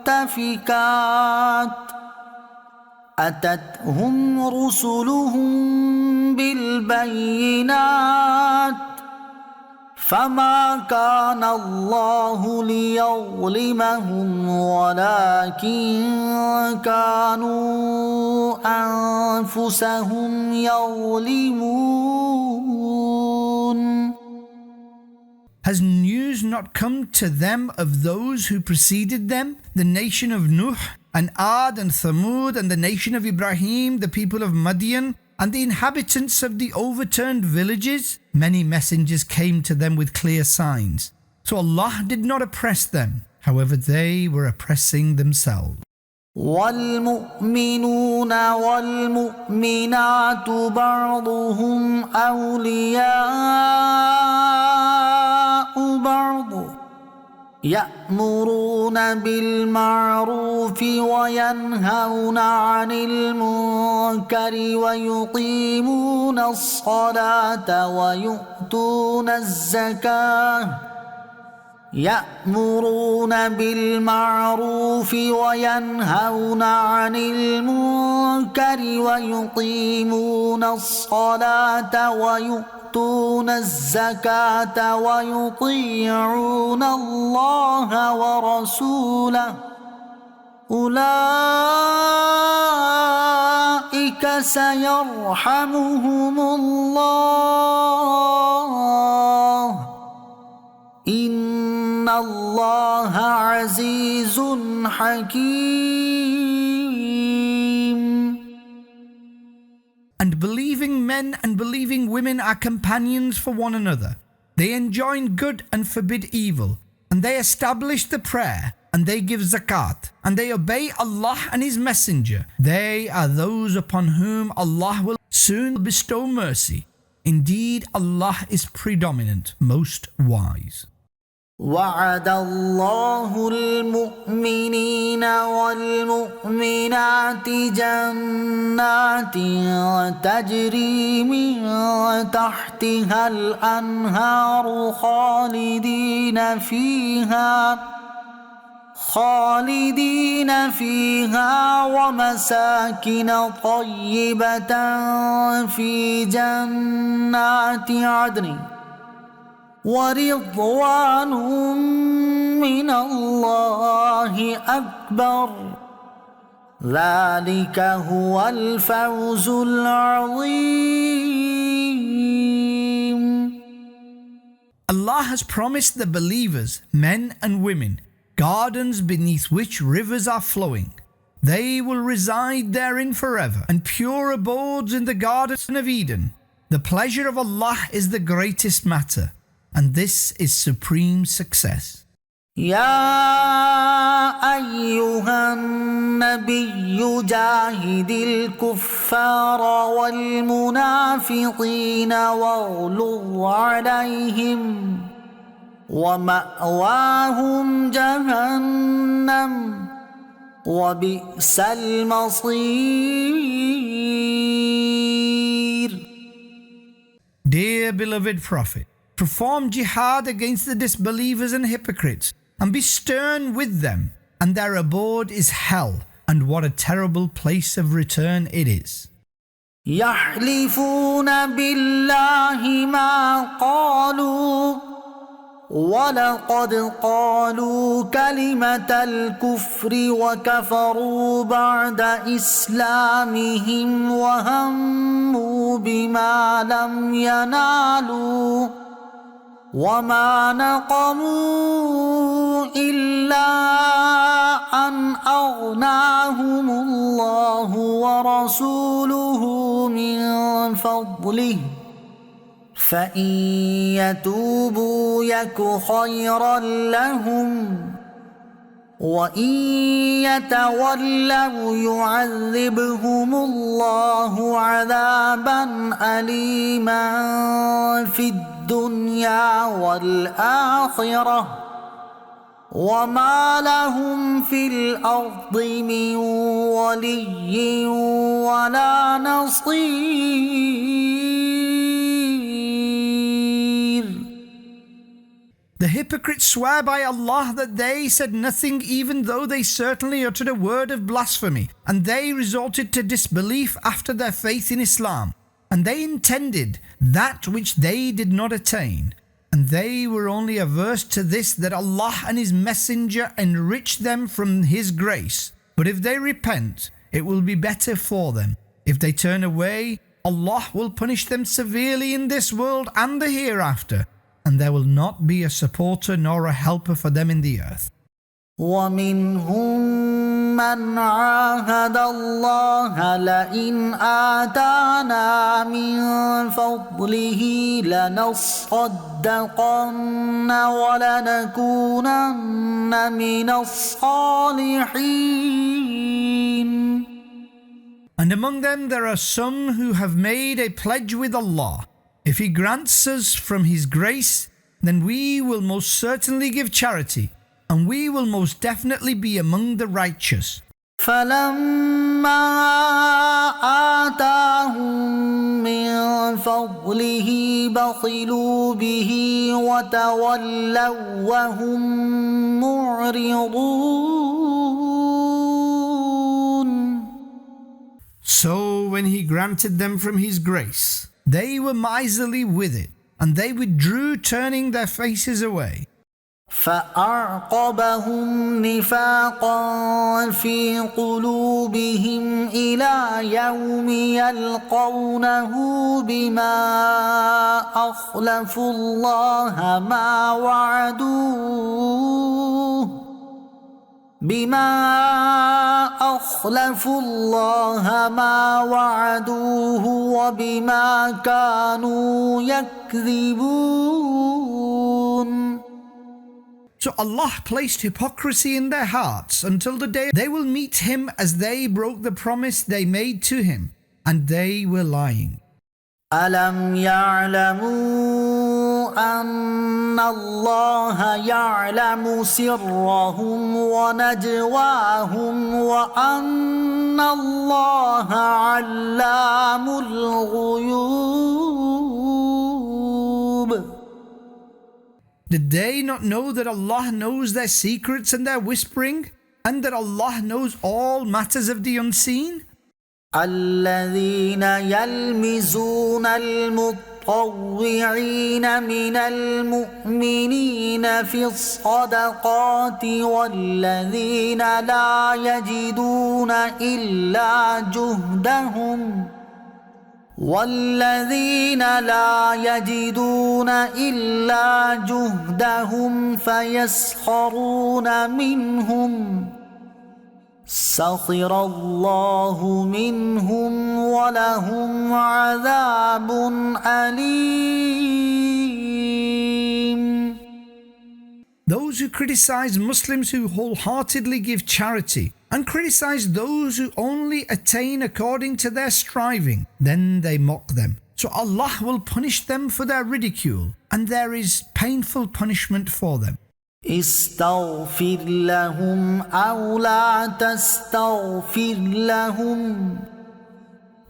أتتهم رسلهم بالبينات فما كان الله ليظلمهم ولكن كانوا أنفسهم يظلمون. Has news not come to them of those who preceded them, the nation of Nuh and Ad and Thamud and the nation of Ibrahim, the people of Madian, and the inhabitants of the overturned villages? Many messengers came to them with clear signs. So Allah did not oppress them. However, they were oppressing themselves. والمؤمنون والمؤمنات بعضهم أولياء بعض يأمرون بالمعروف وينهون عن المنكر ويقيمون الصلاة ويؤتون الزكاة يأمرون بالمعروف وينهون عن المنكر ويقيمون الصلاة ويؤتون الزكاة ويطيعون الله ورسوله أولئك سيرحمهم الله إن الله عزيز حكيم. And believing men and believing women are companions for one another. They enjoin good and forbid evil, and they establish the prayer, and they give zakat, and they obey Allah and His Messenger. They are those upon whom Allah will soon bestow mercy. Indeed, Allah is predominant, most wise. وعد الله المؤمنين والمؤمنات جنات تجري من تحتها الأنهار خالدين فيها ومساكن طيبة في جنات عدن ورضوان من الله أكبر ذلك هو الفوز العظيم. Allah has promised the believers, men and women, gardens beneath which rivers are flowing. They will reside therein forever, and pure abodes in the Garden of Eden. The pleasure of Allah is the greatest matter, and this is supreme success. يا أيها النبي جاهد الكفار والمنافقين واغلظ عليهم ومأواهم جهنم وبئس المصير. Dear beloved Prophet, perform jihad against the disbelievers and hypocrites, and be stern with them, and their abode is hell, and what a terrible place of return it is. يحلفون بالله ما قالوا ولقد قالوا كلمة الكفر وكفروا بعد إسلامهم وهموا بما لم ينالوا وما نقموا إلا أن أغناهم الله ورسوله من فضله فإن يتوبوا يك خيرا لهم وإن يتولوا يعذبهم الله عذابا أليما في الدنيا والآخرة وما لهم في الأرض من ولي ولا نصير. The hypocrites swear by Allah that they said nothing even though they certainly uttered a word of blasphemy, and they resorted to disbelief after their faith in Islam, and they intended that which they did not attain, and they were only averse to this that Allah and His Messenger enrich them from His grace. But if they repent, it will be better for them. If they turn away, Allah will punish them severely in this world and the hereafter, and there will not be a supporter nor a helper for them in the earth. ومنهم من عاهد الله لئن آتانا من فضله لنصدقن ولنكونن من الصالحين. And among them there are some who have made a pledge with Allah. If He grants us from His grace, then we will most certainly give charity, and we will most definitely be among the righteous. فلما آتاهم من فضله بخلوا به وتولوا وهم معرضون. So when He granted them from His grace, they were miserly with it, and they withdrew, turning their faces away. فأعقبهم نفاقا في قلوبهم إلى يوم يلقونه بما أخلفوا الله ما وعدوه وبما كانوا يكذبون. So Allah placed hypocrisy in their hearts until the day they will meet Him as they broke the promise they made to Him, and they were lying. ألم يعلموا أن الله يعلم سرهم ونجواهم وأن الله علام الغيوب. Did they not know that Allah knows their secrets and their whispering, and that Allah knows all matters of the unseen? الذين يلمزون المطوعين من المؤمنين في الصدقات والذين لا يجدون إلا جهدهم فيسخرون منهم سخر الله منهم ولهم عذاب أليم. those who criticize Muslims who wholeheartedly give charity and criticize those who only attain according to their striving, then they mock them. So Allah will punish them for their ridicule, and there is painful punishment for them. استغفر لهم أو لا تستغفر لهم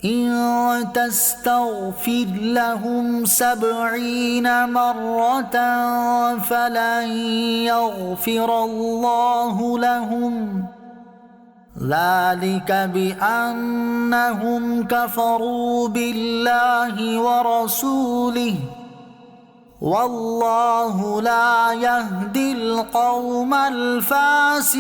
إن تستغفر لهم 70 مرة فلن يغفر الله لهم ذلك بأنهم كفروا بالله ورسوله والله لا يهدي القوم الفاسقين.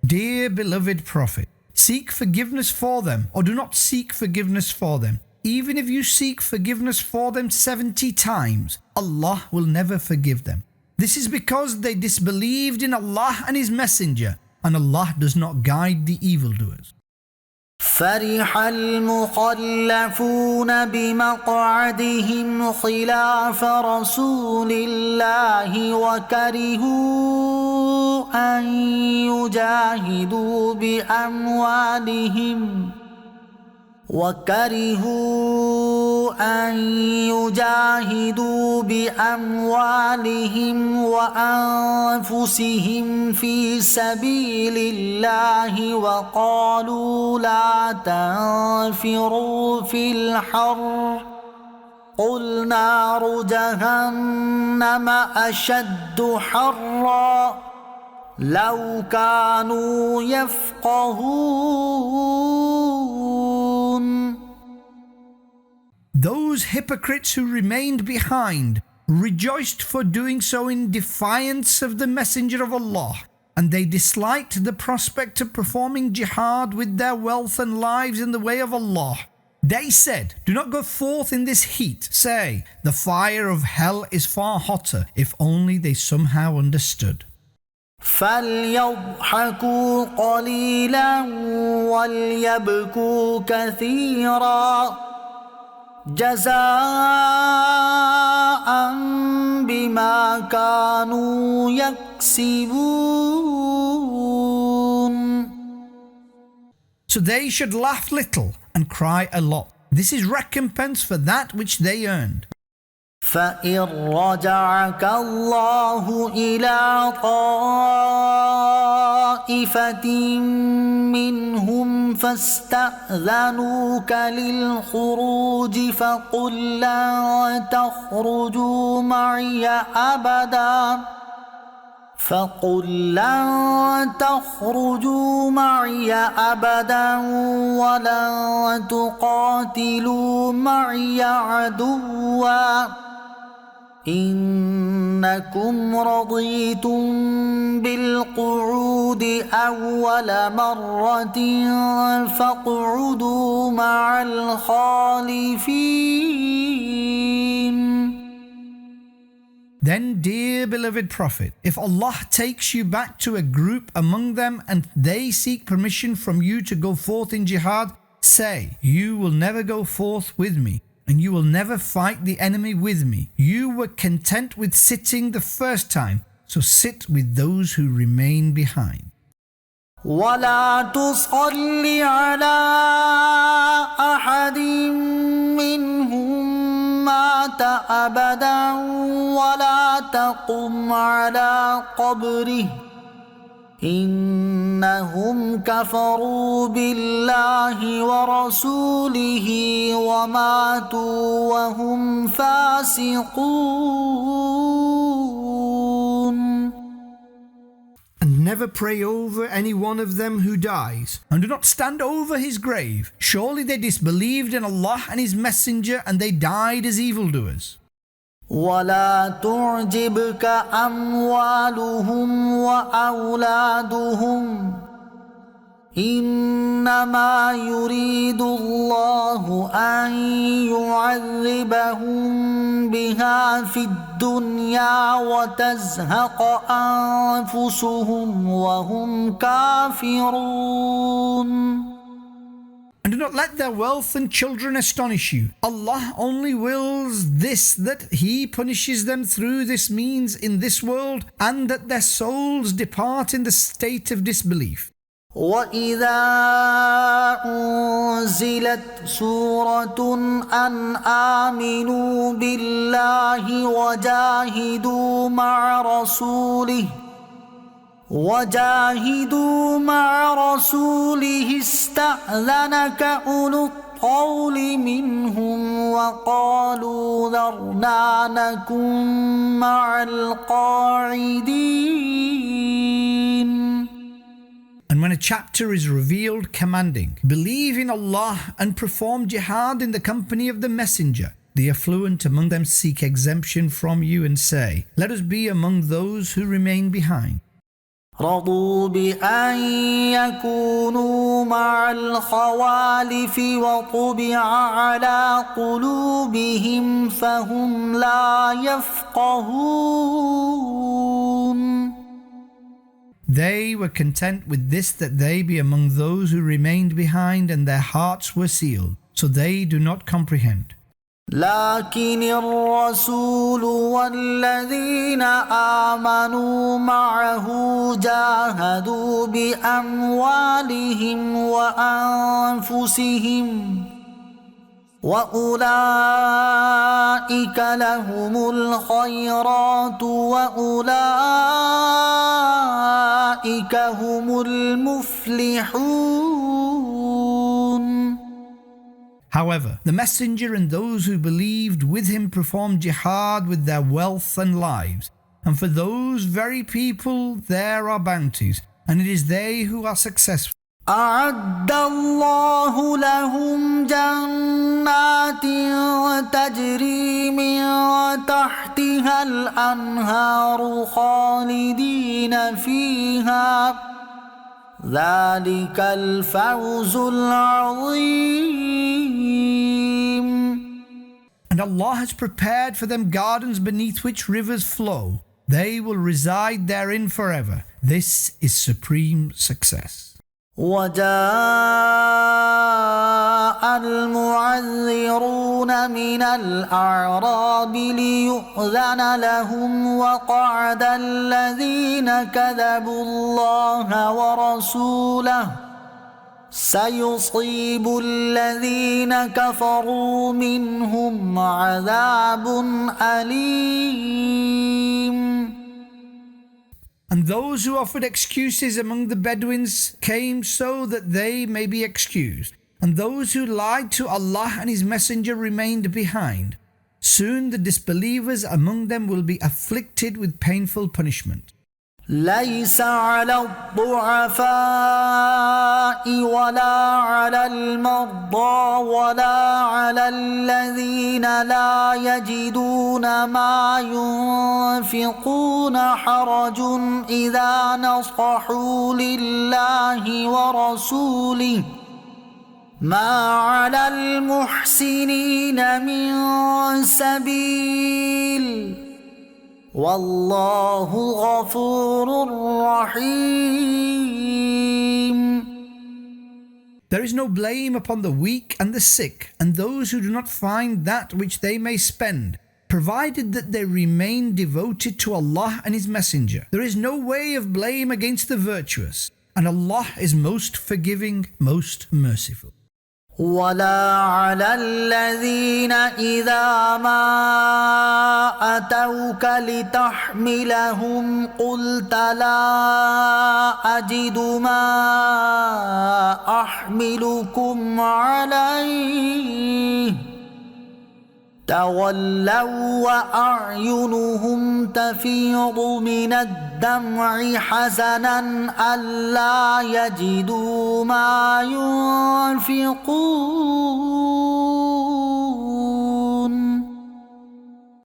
Dear beloved Prophet, seek forgiveness for them, or do not seek forgiveness for them. Even if you seek forgiveness for them 70 times, Allah will never forgive them. This is because they disbelieved in Allah and His Messenger, and Allah does not guide the evildoers. فرح المخلفون بمقعدهم خلاف رسول الله وكرهوا أن يجاهدوا بأموالهم وأنفسهم في سبيل الله وقالوا لا تنفروا في الحر قل نار جهنم أشد حرا لو كانوا يفقهون. Those hypocrites who remained behind rejoiced for doing so in defiance of the Messenger of Allah, and they disliked the prospect of performing jihad with their wealth and lives in the way of Allah. They said, do not go forth in this heat. Say, the fire of hell is far hotter, if only they somehow understood. فليضحكوا قليلا وليبكوا كثيرا جزاء بما كانوا يكسبون. So they should laugh little and cry a lot. This is recompense for that which they earned. فإن رجعك الله إلى طائفة منهم فاستأذنوك للخروج فقل لن تخرجوا معي أبدا ولن تقاتلوا معي عدوا إنكم رضيتم بالقعود أول مرة فاقعدوا مع الخالفين. Then, dear beloved Prophet, if Allah takes you back to a group among them and they seek permission from you to go forth in jihad, say, you will never go forth with me, and you will never fight the enemy with me. You were content with sitting the first time, so sit with those who remain behind. ولا تصل على أحد منهم مات أبدا ولا تقم على قبره إنهم كفروا بالله ورسوله وماتوا وهم فاسقون. And never pray over any one of them who dies, and do not stand over his grave. Surely they disbelieved in Allah and His Messenger, and they died as evildoers. ولا تعجبك أموالهم وأولادهم إنما يريد الله أن يعذبهم بها في الدنيا وتزهق أنفسهم وهم كافرون. And do not let their wealth and children astonish you. Allah only wills this, that He punishes them through this means in this world, and that their souls depart in the state of disbelief. وَإِذَا أُنزِلَتْ سُورَةٌ أَنْ آمِنُوا بِاللَّهِ وَجَاهِدُوا مَعَ رَسُولِهِ اسْتَأْذَنَكَ أُولُو الطَّوْلِ مِنْهُمْ وَقَالُوا ذَرْنَا نَكُن مَّعَ الْقَاعِدِينَ. And when a chapter is revealed commanding, believe in Allah and perform jihad in the company of the Messenger, the affluent among them seek exemption from you and say, let us be among those who remain behind. رضوا بأن يكونوا مع الخوالف وطبع على قلوبهم فهم لا يفقهون. They were content with this, that they be among those who remained behind, and their hearts were sealed, so they do not comprehend. لكن الرسول والذين آمنوا معه جاهدوا بأموالهم وأنفسهم وأولئك لهم الخيرات وأولئك هم المفلحون. However, the Messenger and those who believed with him performed jihad with their wealth and lives, and for those very people there are bounties, and it is they who are successful. أعد الله لهم جنات تجري من تحتها الأنهار خالدين فيها ذلك الفوز العظيم. And Allah has prepared for them gardens beneath which rivers flow. They will reside therein forever. This is supreme success. وجاء المعذرون من الأعراب ليؤذن لهم وقعد الذين كذبوا الله ورسوله سيصيب الذين كفروا منهم عذاب أليم. And those who offered excuses among the Bedouins came so that they may be excused. And those who lied to Allah and His Messenger remained behind. Soon the disbelievers among them will be afflicted with painful punishment. ليس على الضعفاء ولا على المرضى ولا على الذين لا يجدون ما ينفقون حرج إذا نصحوا لله ورسوله ما على المحسنين من سبيل والله غفور رحيم. There is no blame upon the weak and the sick, and those who do not find that which they may spend, provided that they remain devoted to Allah and His Messenger. There is no way of blame against the virtuous, and Allah is most forgiving, most merciful. ولا على الذين إذا ما أتوك لتحملهم قلت لا أجد ما أحملكم عليه تولوا وأعينهم تفيض من الدمع حزنا ألا يجدوا ما ينفقون.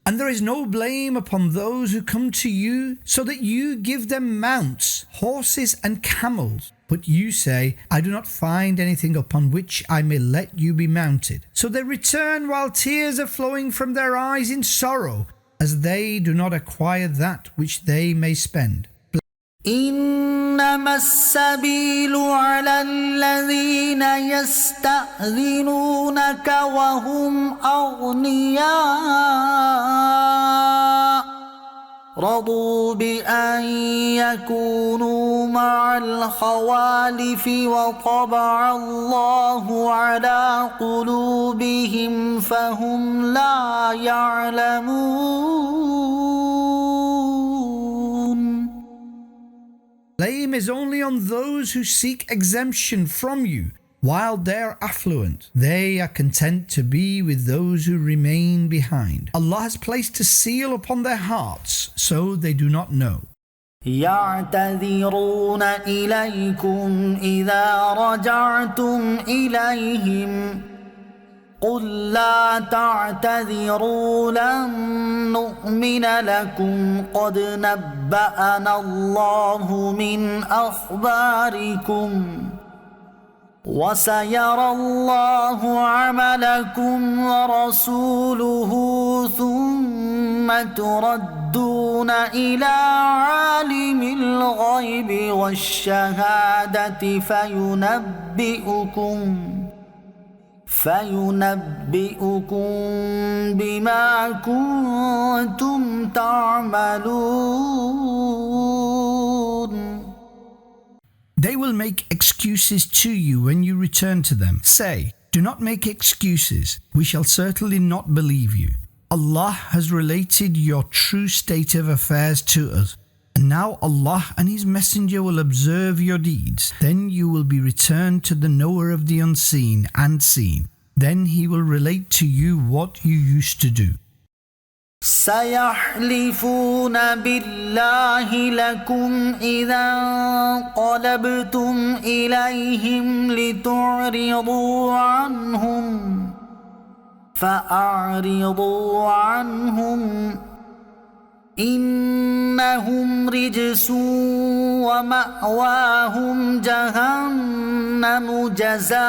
And there is no blame upon those who come to you, so that you give them mounts, horses and camels. But you say, I do not find anything upon which I may let you be mounted. So they return while tears are flowing from their eyes in sorrow, as they do not acquire that which they may spend. إنما السبيل على الذين يستأذنونك وهم أغنياء رضوا بأن يكونوا مع الخوالف وطبع الله على قلوبهم فهم لا يعلمون. Blame is only on those who seek exemption from you while they are affluent. They are content to be with those who remain behind. Allah has placed a seal upon their hearts, so they do not know. يعتذرون إليكم إذا رجعتم إليهم قل لا تعتذروا لن نؤمن لكم قد نبأنا الله من أخباركم وسيرى الله عملكم ورسوله ثم تردون إلى عالم الغيب والشهادة فينبئكم بما كنتم تعملون. They will make excuses to you when you return to them. Say, do not make excuses. We shall certainly not believe you. Allah has related your true state of affairs to us. And now Allah and His Messenger will observe your deeds. Then you will be returned to the knower of the unseen and seen. Then He will relate to you what you used to do. سيحلفون بالله لكم إذا انقلبتم إليهم لتعرضوا عنهم فأعرضوا عنهم إنهم رجس ومأواهم جهنم جزاء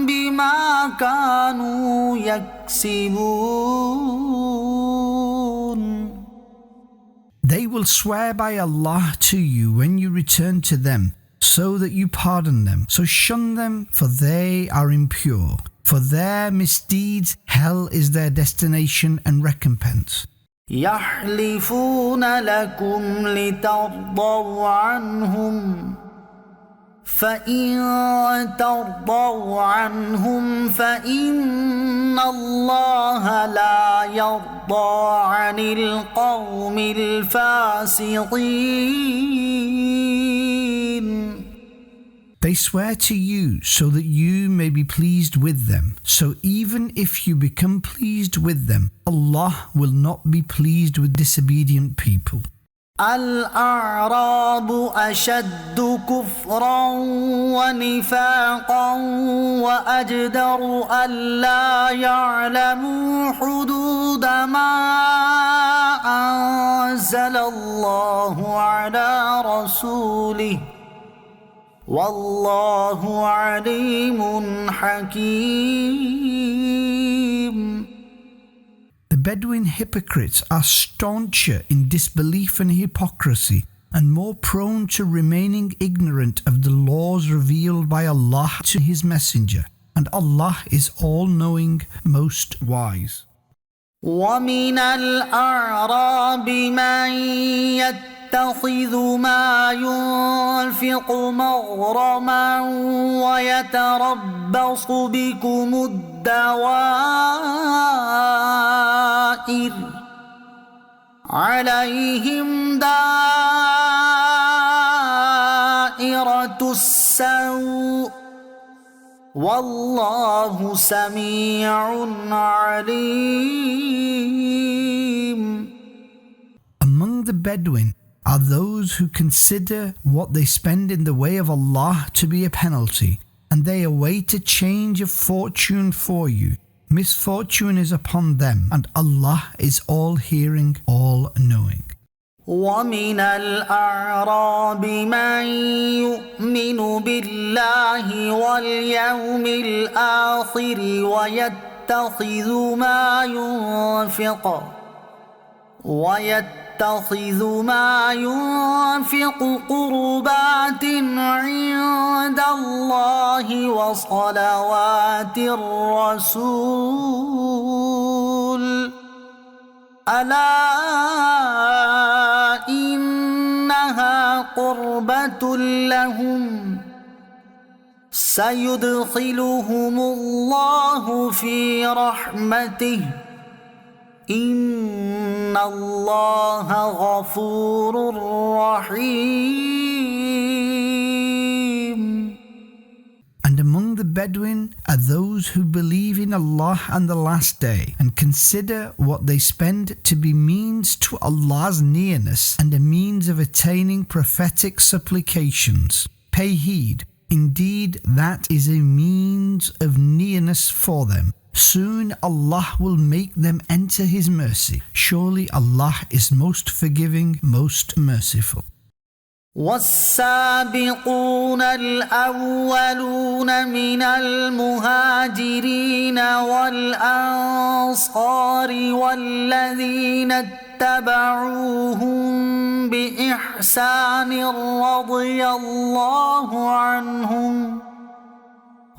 بما كانوا يكسبون. They will swear by Allah to you when you return to them, so that you pardon them. So shun them, for they are impure. For their misdeeds, hell is their destination and recompense. يحلفون لكم لترضوا عنهم فإن ترضوا عنهم فإن الله لا يرضى عن القوم الفاسقين. They swear to you so that you may be pleased with them. So even if you become pleased with them, Allah will not be pleased with disobedient people. الأعراب أشد كفرا ونفاقا وأجدر ألا يعلموا حدود ما أنزل الله على رسوله والله عليم حكيم. The Bedouin hypocrites are stauncher in disbelief and hypocrisy and more prone to remaining ignorant of the laws revealed by Allah to His Messenger, and Allah is all-knowing, most wise. ومن الأعراب من يتخذ ما ينفق مغرما ويتربص بكم الدوائر عليهم دائرة السوء والله سميع عليم. Among the Bedouin are those who consider what they spend in the way of Allah to be a penalty, and they await a change of fortune for you. Misfortune is upon them, and Allah is all-hearing, all-knowing. ومن الأعراب من يؤمن بالله واليوم الآخر ويتخذ يتخذ ما ينفق قربات عند الله وصلوات الرسول ألا إنها قربة لهم سيدخلهم الله في رحمته إن الله غفور رحيم. And among the Bedouin are those who believe in Allah and the Last Day and consider what they spend to be means to Allah's nearness and a means of attaining prophetic supplications. Pay heed, indeed that is a means of nearness for them. Soon Allah will make them enter His mercy. Surely Allah is most forgiving, most merciful. والسابقون الأولون من المهاجرين والأنصار والذين اتبعوهم بإحسان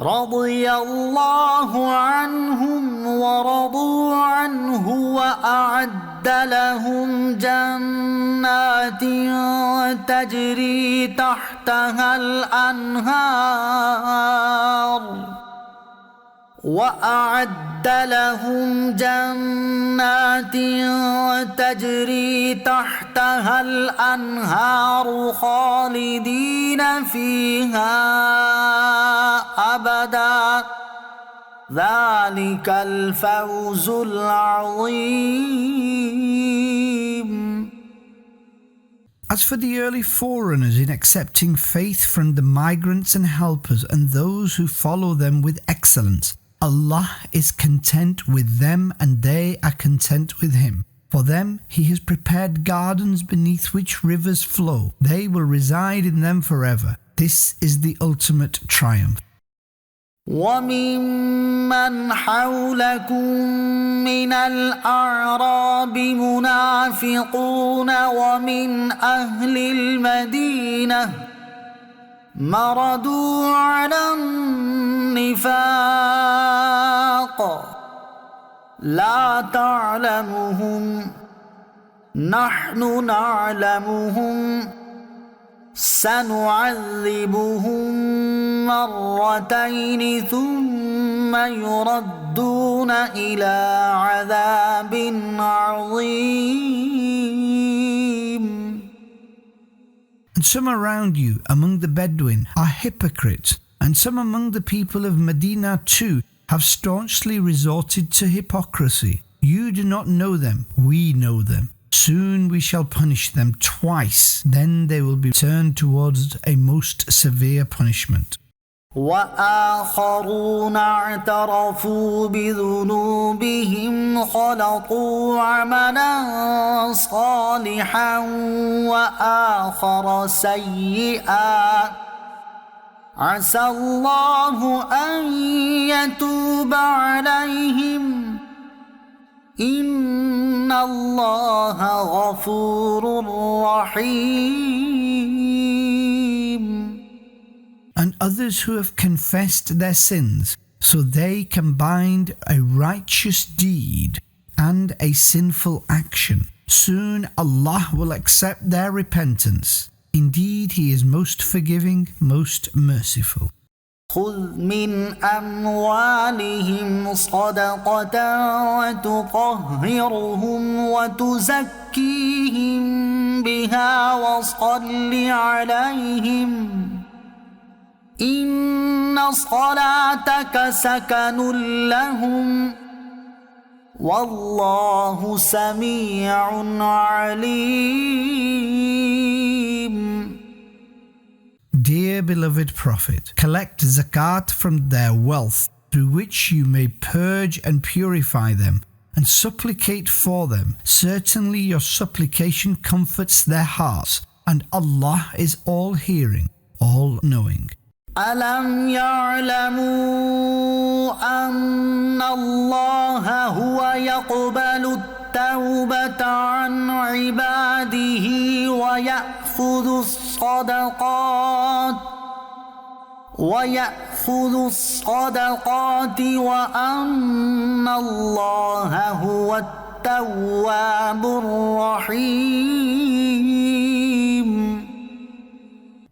رضي الله عنهم ورضوا عنه وأعد لهم جنات تجري تحتها الأنهار خالدين فيها أبدا ذلك الفوز العظيم. As for the early forerunners in accepting faith from the migrants and helpers and those who follow them with excellence, Allah is content with them and they are content with Him. For them He has prepared gardens beneath which rivers flow. They will reside in them forever. This is the ultimate triumph. وَمِمَّنْ حَوْلَكُمْ مِنَ الْأَعْرَابِ مُنَافِقُونَ وَمِنْ أَهْلِ الْمَدِينَةِ مَرَدُوا عَلَى النِّفَاقِ لَا تَعْلَمُهُمْ نَحْنُ نَعْلَمُهُمْ سنعذبهم مرتين ثم يردون إلى عذاب عظيم. And some around you among the Bedouin are hypocrites, and some among the people of Medina too have staunchly resorted to hypocrisy. You do not know them, we know them. Soon we shall punish them twice, then they will be turned towards a most severe punishment. وآخرون اعترفوا بذنوبهم خلطوا عملا صالحا وآخر سيئا عسى الله أن يتوب عليهم إن الله غفور رحيم. And others who have confessed their sins, so they combined a righteous deed and a sinful action. Soon Allah will accept their repentance. Indeed, He is most forgiving, most merciful. خذ من أموالهم صدقة تطهرهم وتزكيهم بها وصل عليهم إن صلاتك سكن لهم والله سميع عليم. Dear beloved Prophet, collect zakat from their wealth, through which you may purge and purify them, and supplicate for them. Certainly your supplication comforts their hearts, and Allah is all-hearing, all-knowing. ألم يعلموا أن الله هو يقبل التوبة عن عباده ويأخذ الصدقات وأن الله هو التواب الرحيم.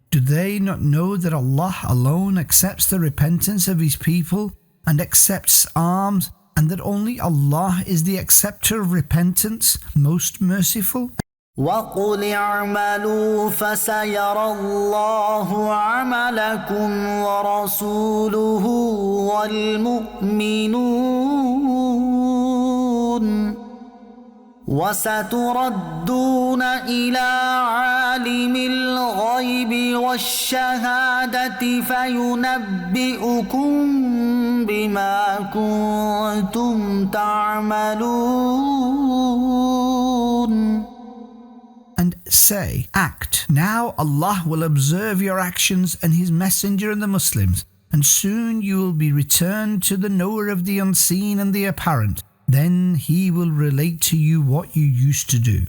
Do they not know that Allah alone accepts the repentance of His people and accepts alms, and that only Allah is the acceptor of repentance, most merciful? وَقُلِ اعْمَلُوا فَسَيَرَى اللَّهُ عَمَلَكُمْ وَرَسُولُهُ وَالْمُؤْمِنُونَ وَسَتُرَدُّونَ إِلَى عَالِمِ الْغَيْبِ وَالشَّهَادَةِ فَيُنَبِّئُكُم بِمَا كُنتُمْ تَعْمَلُونَ. And say, act. Now Allah will observe your actions and His Messenger and the Muslims, and soon you will be returned to the knower of the unseen and the apparent. Then He will relate to you what you used to do.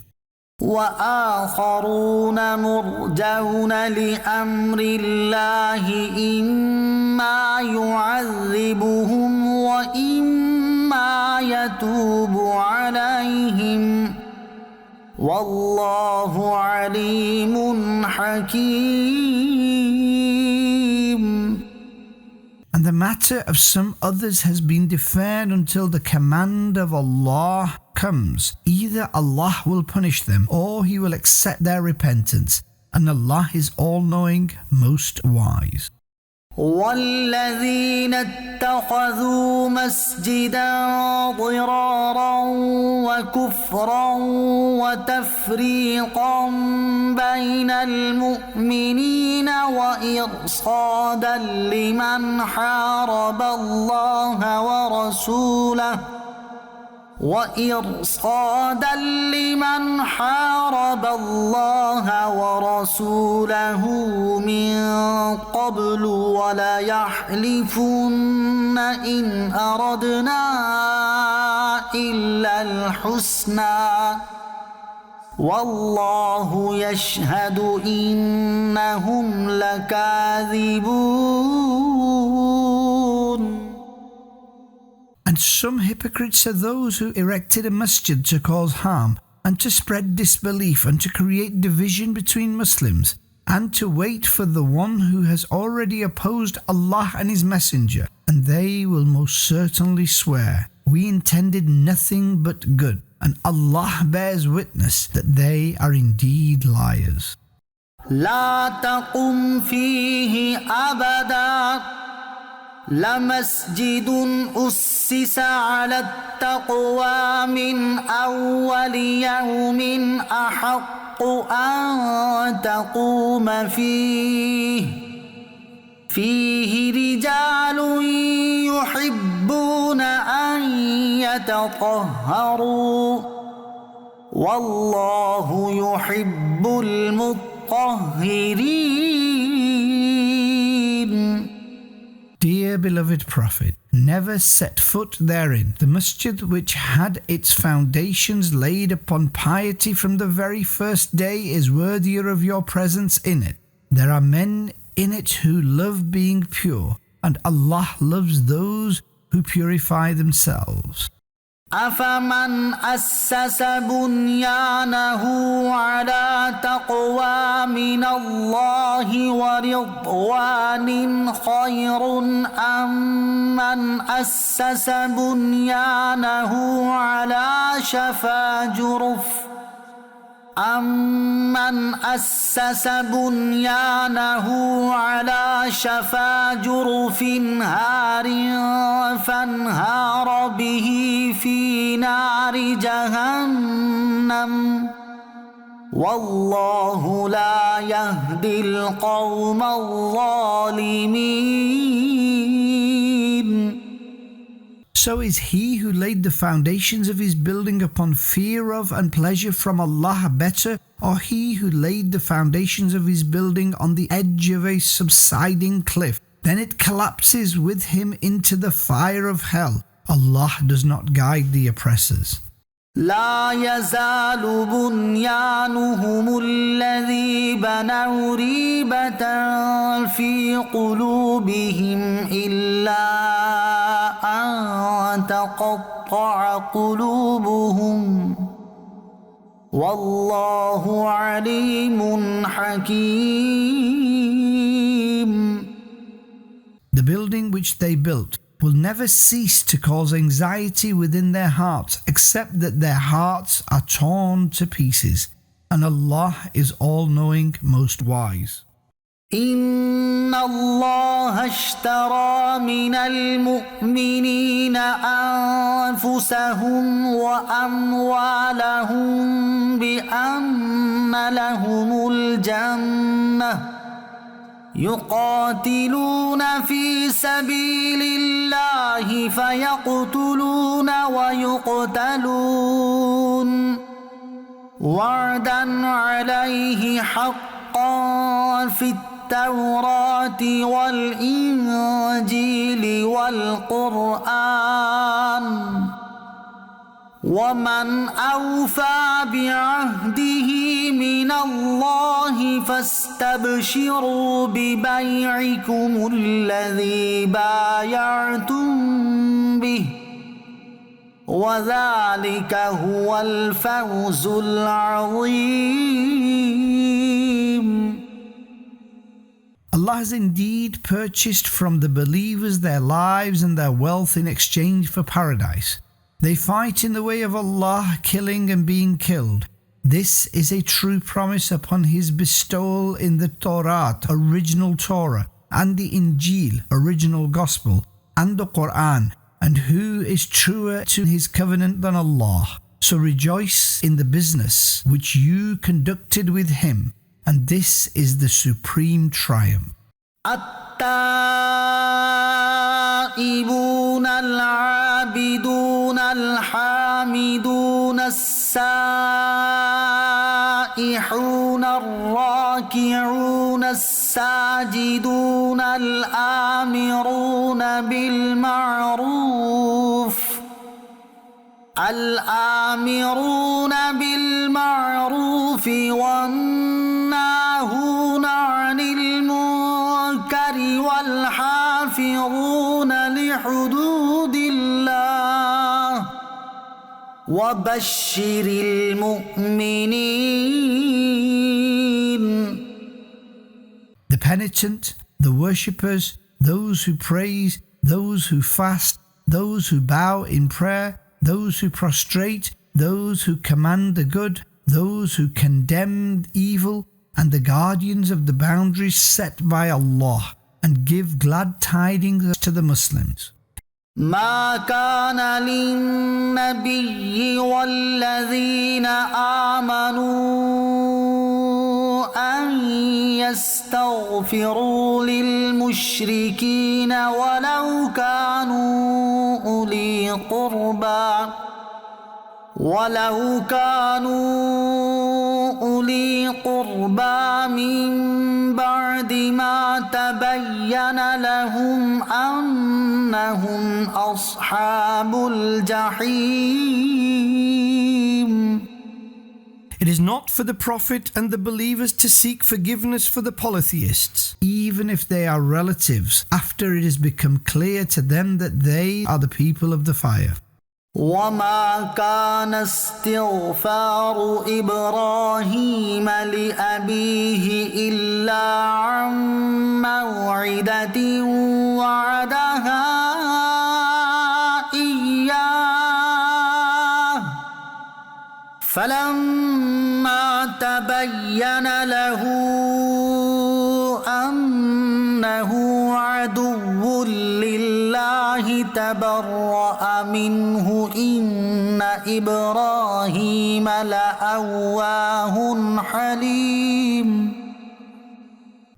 وآخرون مرجون لأمر الله إما يعذبهم وإما يتوب عليهم والله عليم حكيم. And the matter of some others has been deferred until the command of Allah comes. Either Allah will punish them or He will accept their repentance, and Allah is all-knowing, most wise. والذين اتخذوا مسجدا ضرارا وكفرا وتفريقا بين المؤمنين وإرصادا لمن حارب الله ورسوله من قبل ولا يحلفن إن أردنا إلا الحسنى والله يشهد إنهم لكاذبون. And some hypocrites are those who erected a masjid to cause harm, and to spread disbelief, and to create division between Muslims, and to wait for the one who has already opposed Allah and His Messenger, and they will most certainly swear, we intended nothing but good, and Allah bears witness that they are indeed liars. لا تقم فيه أبدا لمسجد أسس على التقوى من أول يوم أحق أن تقوم فيه رجال يحبون أن يتطهروا والله يحب المطهرين. Dear beloved Prophet, never set foot therein. The masjid which had its foundations laid upon piety from the very first day is worthier of your presence in it. There are men in it who love being pure, and Allah loves those who purify themselves. أفمن أسس بنيانه على تقوى من الله ورضوان خير أم من أسس بنيانه على شفا جرف هار فانهار به في نار جهنم والله لا يهدي القوم الظالمين. So is he who laid the foundations of his building upon fear of and pleasure from Allah better, or he who laid the foundations of his building on the edge of a subsiding cliff? Then it collapses with him into the fire of hell. Allah does not guide the oppressors. لا يزال بنيانهم الذي بنوا ريبة في قلوبهم إلا أن تقطع قلوبهم والله عليم حكيم. The building which they built will never cease to cause anxiety within their hearts, except that their hearts are torn to pieces, and Allah is all-knowing, most wise. إن الله اشترى من المؤمنين أنفسهم وأموالهم بأن لهم الجنة يقاتلون في سبيل الله فيقتلون ويقتلون وعدا عليه حقا في التوراة والإنجيل والقرآن ومن أوفى بعهده من الله فاستبشروا ببيعكم الذي بايعتم به وذلك هو الفوز العظيم. Allah has indeed purchased from the believers their lives and their wealth in exchange for paradise. They fight in the way of Allah, killing and being killed. This is a true promise upon His bestowal in the Torah, original Torah, and the Injil, original Gospel, and the Quran, and who is truer to His covenant than Allah. So rejoice in the business which you conducted with Him, and this is the supreme triumph. التائبون العابدون الحامدون السائحون الراكعون الساجدون الآمرون بالمعروف والناهون عن المنكر والحافظون لحدود الله وبشر المؤمنين. The penitent, the worshippers, those who praise, those who fast, those who bow in prayer, those who prostrate, those who command the good, those who condemn evil, and the guardians of the boundaries set by Allah, and give glad tidings to the Muslims. ما كان للنبي والذين آمنوا أن يستغفروا للمشركين ولو كانوا أولي قربى من بعد ما تبين لهم أنهم أصحاب الجحيم. It is not for the Prophet and the believers to seek forgiveness for the polytheists, even if they are relatives, after it has become clear to them that they are the people of the fire. وما كان استغفار إبراهيم لأبيه إلا عن موعدة وعدها إياه فلما تبين له أنه عدو لله تبرأ منه إن إبراهيم لأواه حليم.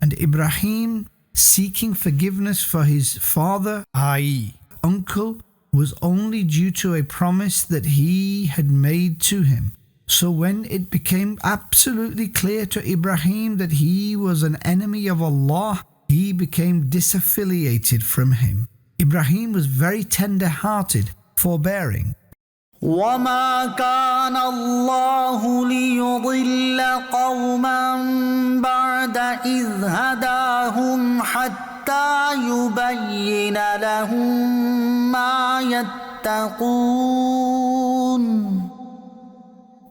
And Ibrahim, seeking forgiveness for his father, i.e. uncle, was only due to a promise that he had made to him. So when it became absolutely clear to Ibrahim that he was an enemy of Allah, he became disaffiliated from him. Ibrahim was very tender-hearted, forbearing. وما كان الله ليضل قوما بعد إذ هداهم حتى يبين لهم ما يتقون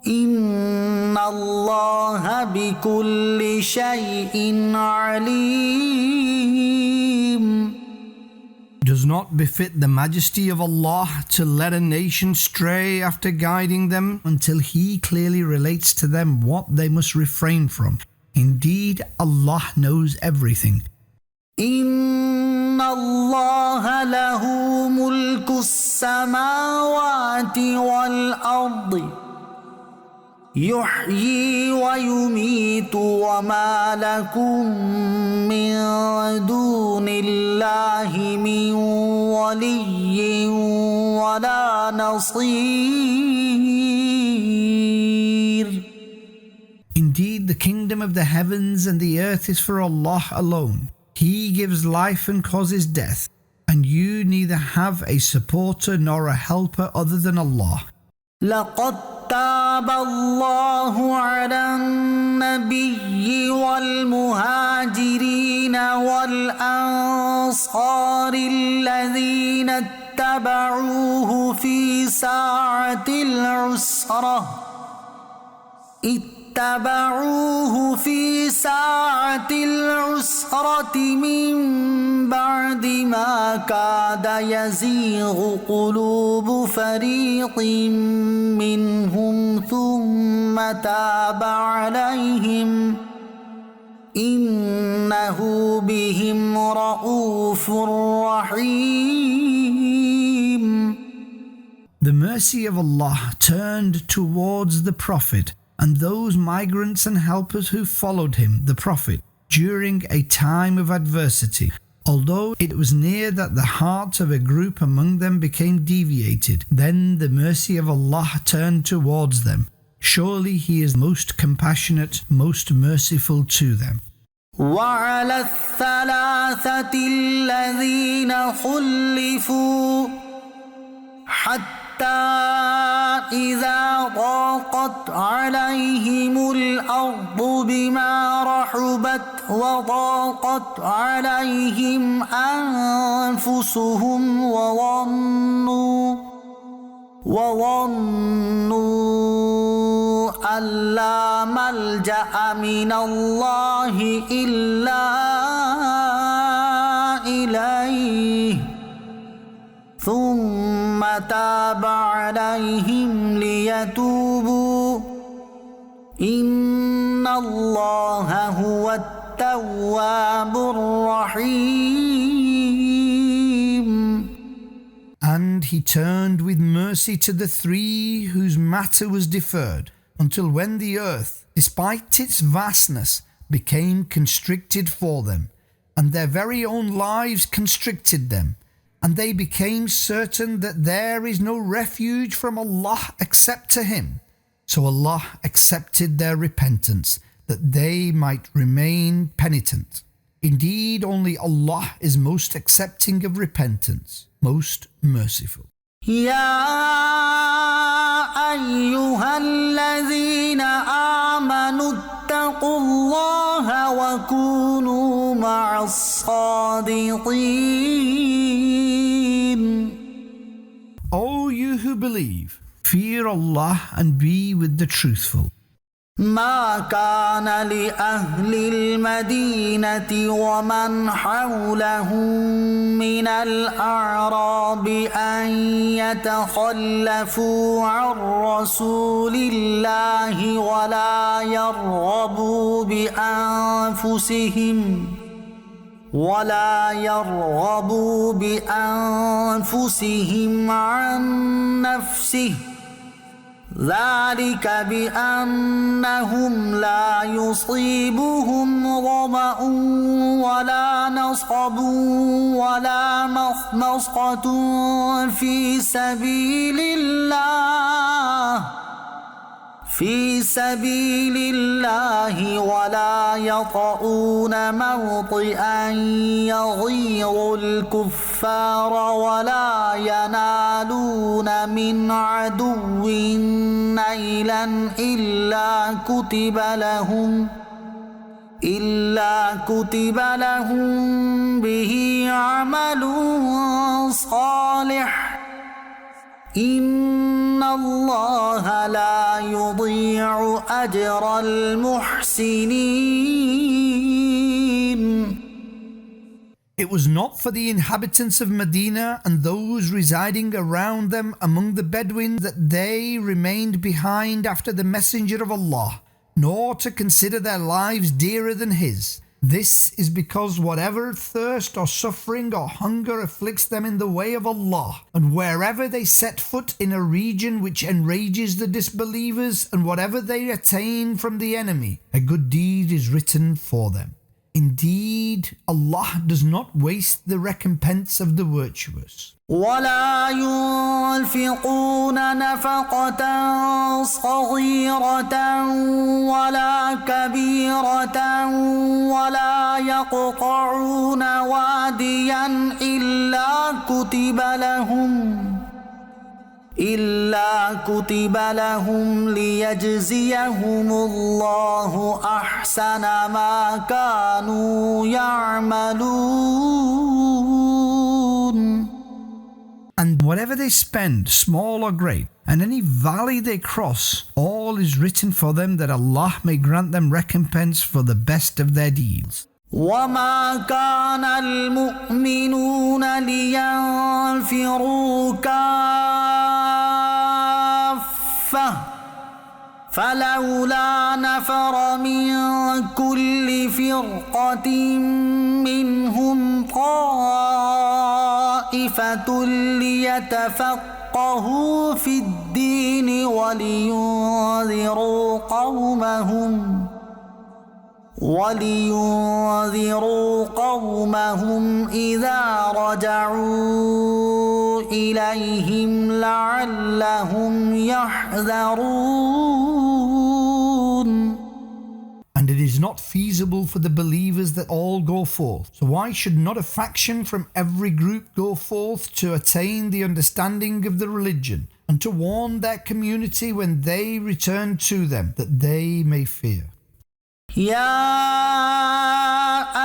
إن الله بكل شيء عليم. Does not befit the majesty of Allah to let a nation stray after guiding them until He clearly relates to them what they must refrain from. Indeed, Allah knows everything. إن الله له ملك السماوات والأرض يحيي ويميت وما لكم من دون الله من ولي ولا نصير. Indeed, the kingdom of the heavens and the earth is for Allah alone. He gives life and causes death, and you neither have a supporter nor a helper other than Allah. لقد تاب الله على النبي والمهاجرين والأنصار الذين اتبعوه في ساعة العسرة من بعد ما كاد يزيغ قلوب فريق منهم ثم تاب عليهم إنه بهم رؤوف رحيم. The mercy of Allah turned towards the Prophet and those migrants and helpers who followed him, the Prophet, during a time of adversity. Although it was near that the heart of a group among them became deviated, then the mercy of Allah turned towards them. Surely He is most compassionate, most merciful to them. وعلى الثلاثة الذين خلفوا حتى إذا ضاقت عليهم الأرض بما رحبت وضاقت عليهم أنفسهم وظنوا أن لا ملجأ من الله إلا إليه ثم تاب عليهم ليتوبوا إن الله هو التواب الرحيم. And He turned with mercy to the three whose matter was deferred, until when the earth, despite its vastness, became constricted for them, and their very own lives constricted them, and they became certain that there is no refuge from Allah except to Him. So Allah accepted their repentance, that they might remain penitent. Indeed, only Allah is most accepting of repentance, most merciful. يا أيها الذين آمنوا اتقوا الله وكونوا مع الصادقين. O you who believe, fear Allah and be with the truthful. ما كان لأهل المدينة ومن حولهم من الأعراب أن يتخلفوا عن رسول الله ولا يرغبوا بأنفسهم عن نفسه ذلك بأنهم لا يصيبهم ظمأ ولا نصب ولا مخمصة في سبيل الله ولا يطؤون موطئا يغيظ الكفار ولا ينالون ينالون من عدو نيلا إلا كتب لهم به عمل صالح إن الله لا يضيع أجر المحسنين. It was not for the inhabitants of Medina and those residing around them among the Bedouins that they remained behind after the Messenger of Allah, nor to consider their lives dearer than his. This is because whatever thirst or suffering or hunger afflicts them in the way of Allah, and wherever they set foot in a region which enrages the disbelievers, and whatever they attain from the enemy, a good deed is written for them. Indeed, Allah does not waste the recompense of the virtuous. ولا ينفقون نفقة صغيرة ولا كبيرة ولا يقطعون واديا إلا كتب لهم ليجزيهم الله أحسن ما كانوا يعملون. And whatever they spend, small or great, and any valley they cross, all is written for them that Allah may grant them recompense for the best of their deeds. وما كان المؤمنون لينفروا كافة فلولا نفر من كل فرقة منهم طائفة ليتفقهوا في الدين ولينذروا قومهم إذا رجعوا إليهم لعلهم يحذرون. And it is not feasible for the believers that all go forth. So why should not a faction from every group go forth to attain the understanding of the religion and to warn their community when they return to them, that they may fear? يا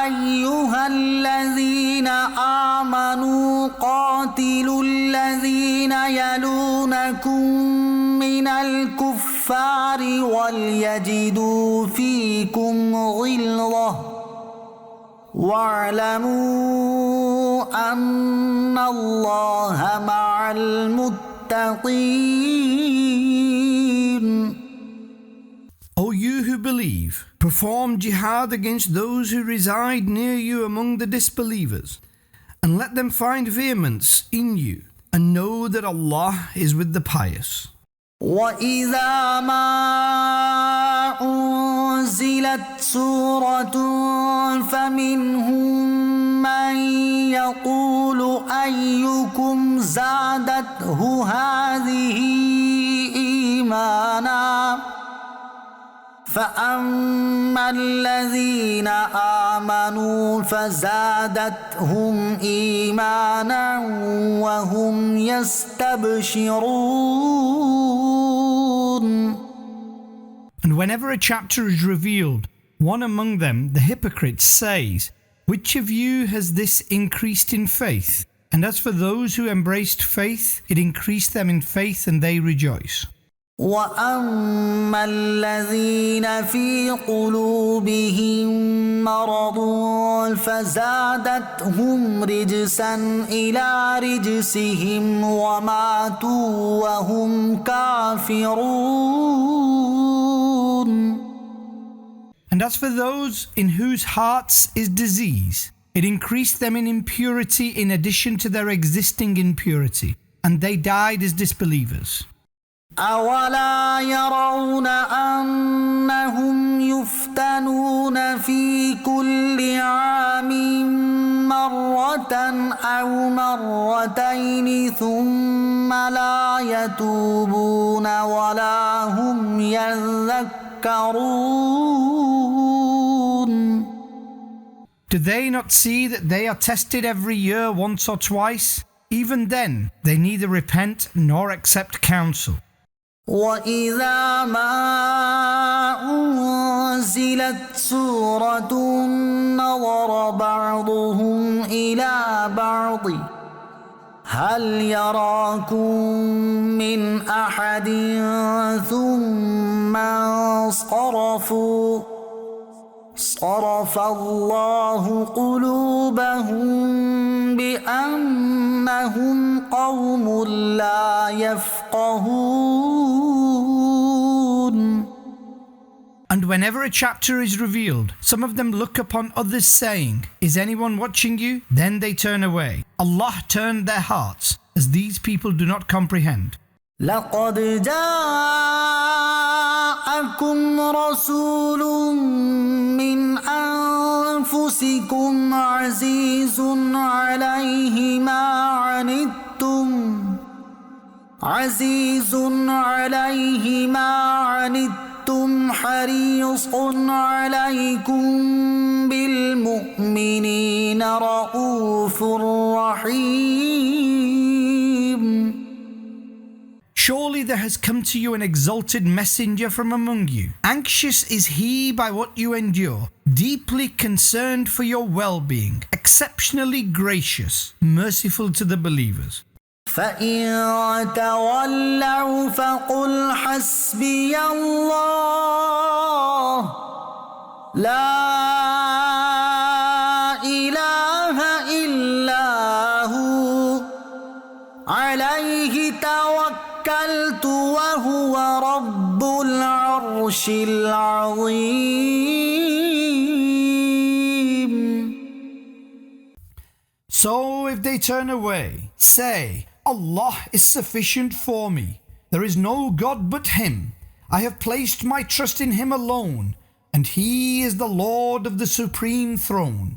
أيها الذين آمنوا قاتلوا الذين يلونكم من الكفار وليجدوا فيكم غلظة واعلموا أن الله مع المتقين. O you who believe, perform jihad against those who reside near you among the disbelievers, and let them find vehemence in you, and know that Allah is with the pious. وَإِذَا مَا أُنزِلَتْ سُورَةٌ فَمِنْهُم مَّن يَقُولُ أَيُّكُمْ زَادَتْهُ هَٰذِهِ إِيمَانًا فأما الذين آمنوا فزادتهم إيمانا وهم يستبشرون. And whenever a chapter is revealed, one among them, the hypocrites, says, "Which of you has this increased in faith?" And as for those who embraced faith, it increased them in faith and they rejoice. وأما الذين في قلوبهم مرض فزادتهم رجسا إلى رجسهم وماتوا وهم كافرون. And as for those in whose hearts is disease, it increased them in impurity in addition to their existing impurity, and they died as disbelievers. أولا يرون أنهم يفتنون في كل عام مرة أو مرتين ثم لا يتوبون ولا هم يذكرون. Do they not see that they are tested every year once or twice? even then they neither repent nor accept counsel. وَإِذَا مَا أُنزِلَتْ سُورَةٌ نَظَرَ بَعْضُهُمْ إِلَى بَعْضٍ هَلْ يَرَاكُم مِّنْ أَحَدٍ ثُمَّ انصَرَفُوا صَرَفَ اللَّهُ قُلُوبَهُم بِأَنَّهُمْ قَوْمٌ لَّا يَفْقَهُونَ. And whenever a chapter is revealed, some of them look upon others saying, "Is anyone watching you?" Then they turn away. Allah turned their hearts, as these people do not comprehend. لَقَدْ جَاءَكُمْ رَسُولٌ مِّنْ أَنفُسِكُمْ عَزِيزٌ عَلَيْهِ مَا عَنِتُّمْ حَرِيصٌ عَلَيْكُمْ بِالْمُؤْمِنِينَ رَءُوفٌ رَحِيمٌ. Surely there has come to you an exalted messenger from among you. Anxious is he by what you endure, deeply concerned for your well-being, exceptionally gracious, merciful to the believers. فَإِن تَوَلَّوْا فَقُلْ حَسْبِيَ اللَّهُ لَا إِلَٰهَ إِلَّا هُوَ عَلَيْهِ تَوَكَّلْتُ وَهُوَ رَبُّ الْعَرْشِ الْعَظِيمِ. So if they turn away, say, "Allah is sufficient for me. There is no God but Him. I have placed my trust in Him alone, and He is the Lord of the Supreme Throne."